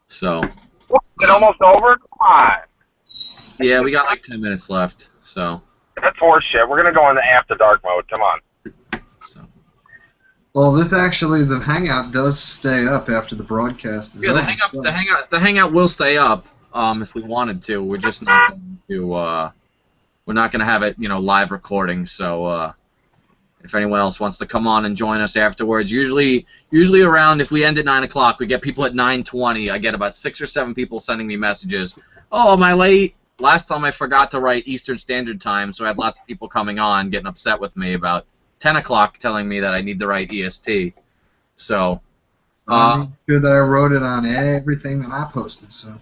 So. It's almost over? Come on. Yeah, we got like 10 minutes left. So. That's horseshit. We're gonna go into after dark mode. Come on. So. Well, the Hangout does stay up after the broadcast is over. The Hangout will stay up if we wanted to. We're just not going to. We're not going to have it, live recording. So if anyone else wants to come on and join us afterwards, usually around, if we end at 9 o'clock, we get people at 9:20. I get about 6 or 7 people sending me messages. Oh, am I late? Last time I forgot to write Eastern Standard Time, so I had lots of people coming on getting upset with me about 10 o'clock telling me that I need to write EST. So, I'm sure that I wrote it on everything that I posted. So,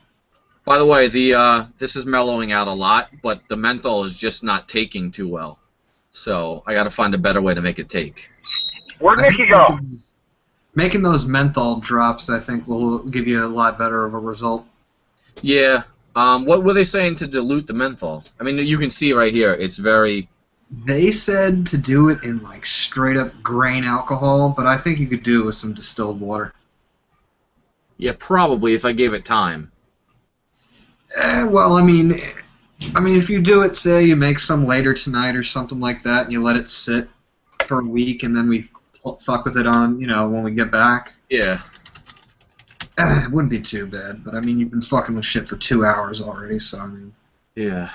by the way, this is mellowing out a lot, but the menthol is just not taking too well. So I got to find a better way to make it take. Where'd Nikki go? Making those menthol drops, I think, will give you a lot better of a result. Yeah. What were they saying to dilute the menthol? I mean, you can see right here. It's very. They said to do it in like straight up grain alcohol, but I think you could do it with some distilled water. Yeah, probably if I gave it time. Well, I mean, if you do it, say you make some later tonight or something like that, and you let it sit for a week, and then we fuck with it on, when we get back. Yeah. It wouldn't be too bad, but I mean, you've been fucking with shit for 2 hours already, so I mean. Yeah.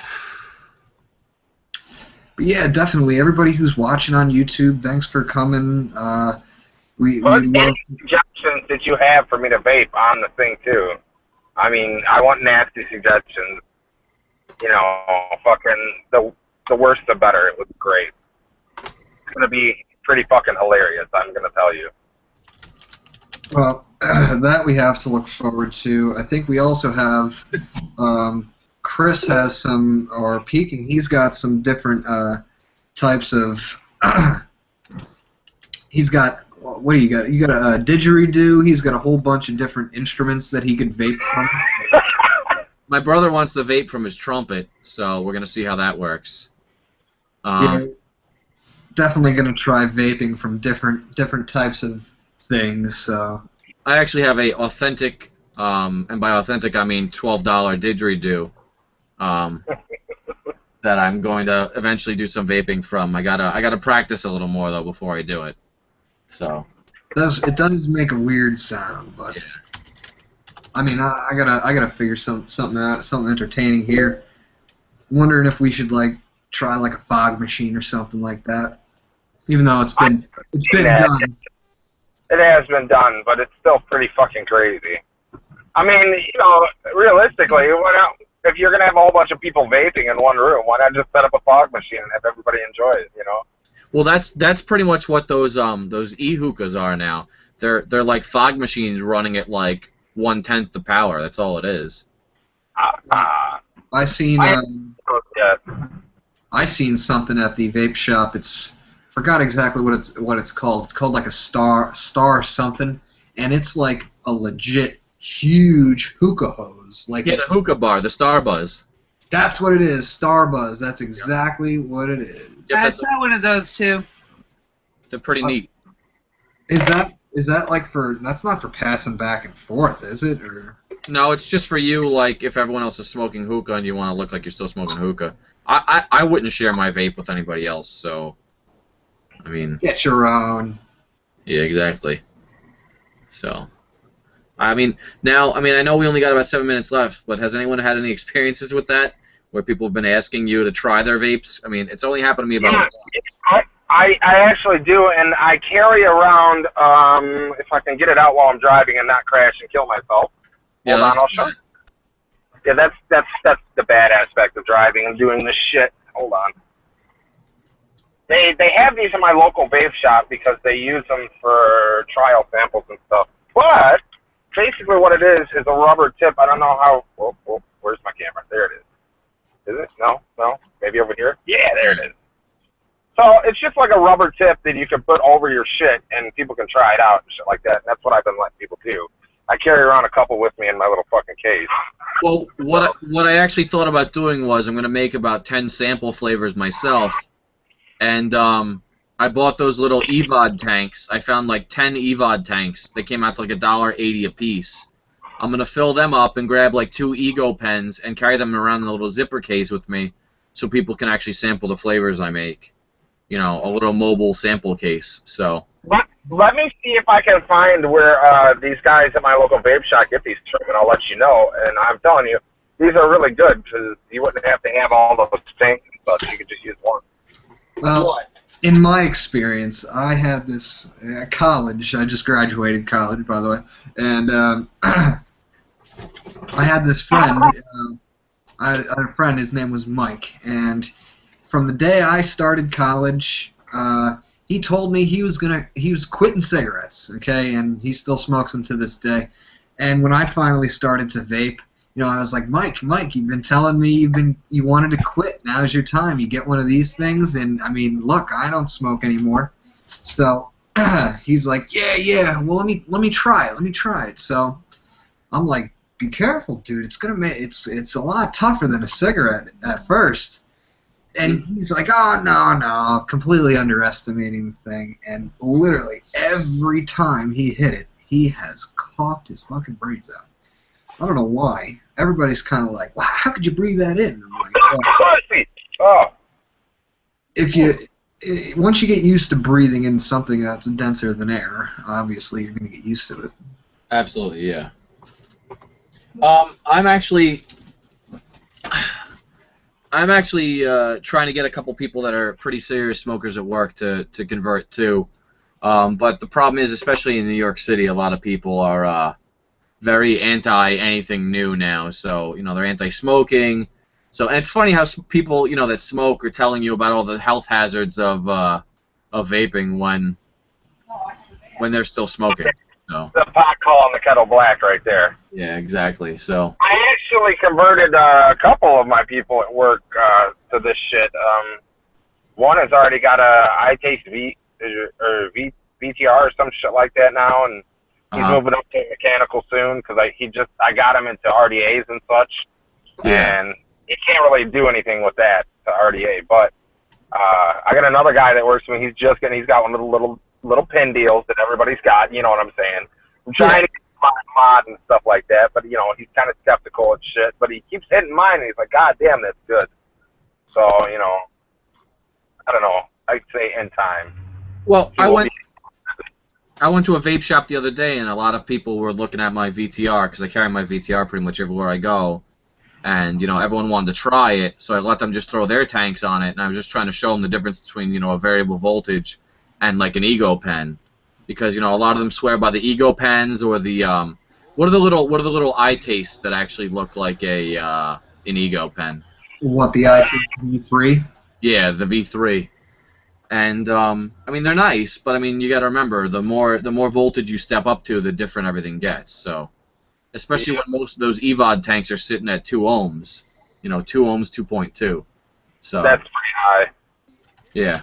But yeah, definitely. Everybody who's watching on YouTube, thanks for coming. We love. Any suggestions that you have for me to vape on the thing too? I mean, I want nasty suggestions. Fucking the worse the better. It would be great. It's gonna be pretty fucking hilarious. I'm gonna tell you. Well, that we have to look forward to. I think we also have Chris has some, or Peking, he's got some different types of, he's got, what do you got? You got a didgeridoo, he's got a whole bunch of different instruments that he could vape from. My brother wants to vape from his trumpet, so we're going to see how that works. Yeah, definitely going to try vaping from different types of things. So I actually have a authentic, and by authentic I mean $12 didgeridoo, that I'm going to eventually do some vaping from. I gotta practice a little more though before I do it. So it does make a weird sound, but yeah. I mean I gotta figure something out, something entertaining here. I'm wondering if we should try a fog machine or something like that. Even though it's been done. It has been done, but it's still pretty fucking crazy. I mean, realistically, if you're gonna have a whole bunch of people vaping in one room, why not just set up a fog machine and have everybody enjoy it? Well, that's pretty much what those e-hookahs are now. They're like fog machines running at like 1/10 the power. That's all it is. I seen something at the vape shop. Forgot exactly what it's called. It's called like a star something, and it's like a legit huge hookah hose. The hookah bar, the Star Buzz. That's what it is, Star Buzz. That's exactly what it is. Yeah, I've got one of those too. They're pretty neat. Is that that's not for passing back and forth, is it? Or no, it's just for you. Like if everyone else is smoking hookah and you want to look like you're still smoking hookah. I wouldn't share my vape with anybody else, so. I mean, get your own. Yeah, exactly. So, I mean, I know we only got about 7 minutes left, but has anyone had any experiences with that, where people have been asking you to try their vapes? I mean, it's only happened to me about. Yeah, I actually do, and I carry around, if I can get it out while I'm driving and not crash and kill myself. Hold on, I'll show you. Yeah, that's the bad aspect of driving and doing this shit. Hold on. They have these in my local vape shop because they use them for trial samples and stuff. But basically what it is a rubber tip. I don't know how. Oh, where's my camera? There it is. Is it? No? Maybe over here? Yeah, there it is. So it's just like a rubber tip that you can put over your shit and people can try it out and shit like that. And that's what I've been letting people do. I carry around a couple with me in my little fucking case. Well, what I actually thought about doing was I'm going to make about 10 sample flavors myself. And I bought those little EVOD tanks. I found like 10 EVOD tanks. They came out to like $1.80 a piece. I'm going to fill them up and grab like 2 Ego pens and carry them around in a little zipper case with me so people can actually sample the flavors I make. You know, a little mobile sample case. So let me see if I can find where these guys at my local vape shop get these from, and I'll let you know. And I'm telling you, these are really good because you wouldn't have to have all those tanks and stuff. You could just use one. Well, in my experience, I had this at college. I just graduated college, by the way, and I had this friend. I had a friend. His name was Mike, and from the day I started college, he told me he was quitting cigarettes, okay, and he still smokes them to this day. And when I finally started to vape, you know, I was like, Mike, you've been telling me you wanted to quit. Now's your time. You get one of these things, and I mean, look, I don't smoke anymore. So he's like, yeah. Well, let me try it. So I'm like, be careful, dude. It's a lot tougher than a cigarette at first. And he's like, oh, no, completely underestimating the thing. And literally every time he hit it, he has coughed his fucking brains out. I don't know why. Everybody's kind of like, wow, how could you breathe that in? I'm like, well, once you get used to breathing in something that's denser than air, obviously you're going to get used to it. Absolutely, yeah. I'm actually trying to get a couple people that are pretty serious smokers at work to convert too. But the problem is, especially in New York City, a lot of people are very anti-anything new now. So, you know, they're anti-smoking. So, and it's funny how people, you know, that smoke are telling you about all the health hazards of vaping when they're still smoking. So. The pot calling the kettle black right there. Yeah, exactly. So I actually converted a couple of my people at work to this shit. One has already got a VTR or some shit like that now, and he's moving up to mechanical soon because I got him into RDAs and such. Yeah. And he can't really do anything with that to RDA. But I got another guy that works with me. He's got one of the little pin deals that everybody's got. You know what I'm saying? I'm trying to get mod and stuff like that, but you know he's kind of skeptical and shit. But he keeps hitting mine, and he's like, "God damn, that's good." So you know, I don't know. I'd say in time. Well, I went to a vape shop the other day, and a lot of people were looking at my VTR because I carry my VTR pretty much everywhere I go. And, you know, everyone wanted to try it, so I let them just throw their tanks on it, and I was just trying to show them the difference between, you know, a variable voltage and, like, an Ego pen. Because, you know, a lot of them swear by the Ego pens or the, what are the little eye tastes that actually look like an Ego pen? What, the iTaste V3? Yeah, the V3. And, I mean, they're nice, but, I mean, you gotta remember, the more voltage you step up to, the different everything gets, so... Especially when most of those EVOD tanks are sitting at 2 ohms. You know, 2 ohms, 2.2. So that's pretty high. Yeah.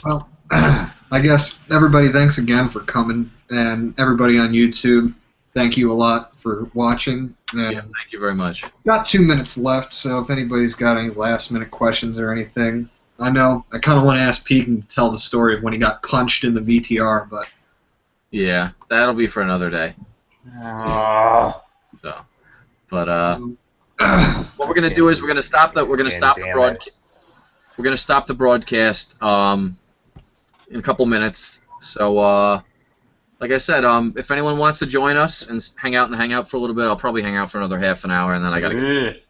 Well, I guess everybody, thanks again for coming, and everybody on YouTube, thank you a lot for watching. And yeah, thank you very much. Got 2 minutes left, so if anybody's got any last-minute questions or anything, I know I kind of want to ask Pete and tell the story of when he got punched in the VTR, but yeah, that'll be for another day. So, but what we're gonna do is we're gonna stop the broadcast in a couple minutes. So like I said, if anyone wants to join us and hang out in the Hangout for a little bit, I'll probably hang out for another half an hour, and then I gotta get.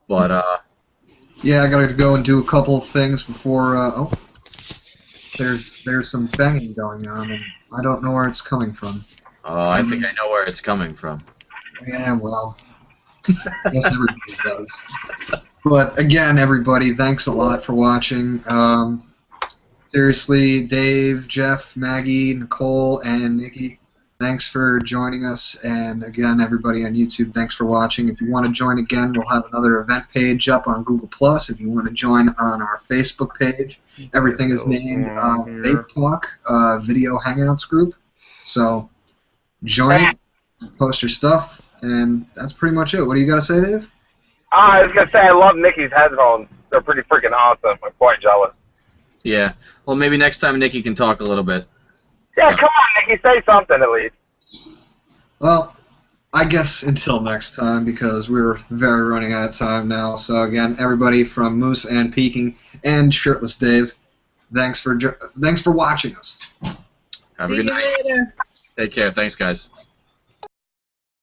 But yeah, I gotta go and do a couple of things before. There's some banging going on, and I don't know where it's coming from. I think I know where it's coming from. Yeah, well, I guess everybody does. But again, everybody, thanks a lot for watching. Seriously, Dave, Jeff, Maggie, Nicole, and Nikki, thanks for joining us. And again, everybody on YouTube, thanks for watching. If you want to join again, we'll have another event page up on Google+. If you want to join on our Facebook page, everything is named VapeTalk, Video Hangouts group. So join it, post your stuff, and that's pretty much it. What do you got to say, Dave? I was going to say, I love Nikki's headphones. They're pretty freaking awesome. I'm quite jealous. Yeah. Well, maybe next time Nikki can talk a little bit. Yeah, come on, Nikki. Say something at least. Well, I guess until next time, because we're very running out of time now. So again, everybody from Moose and Peking and Shirtless Dave, thanks for watching us. Have a good night. See you later. Take care. Thanks, guys.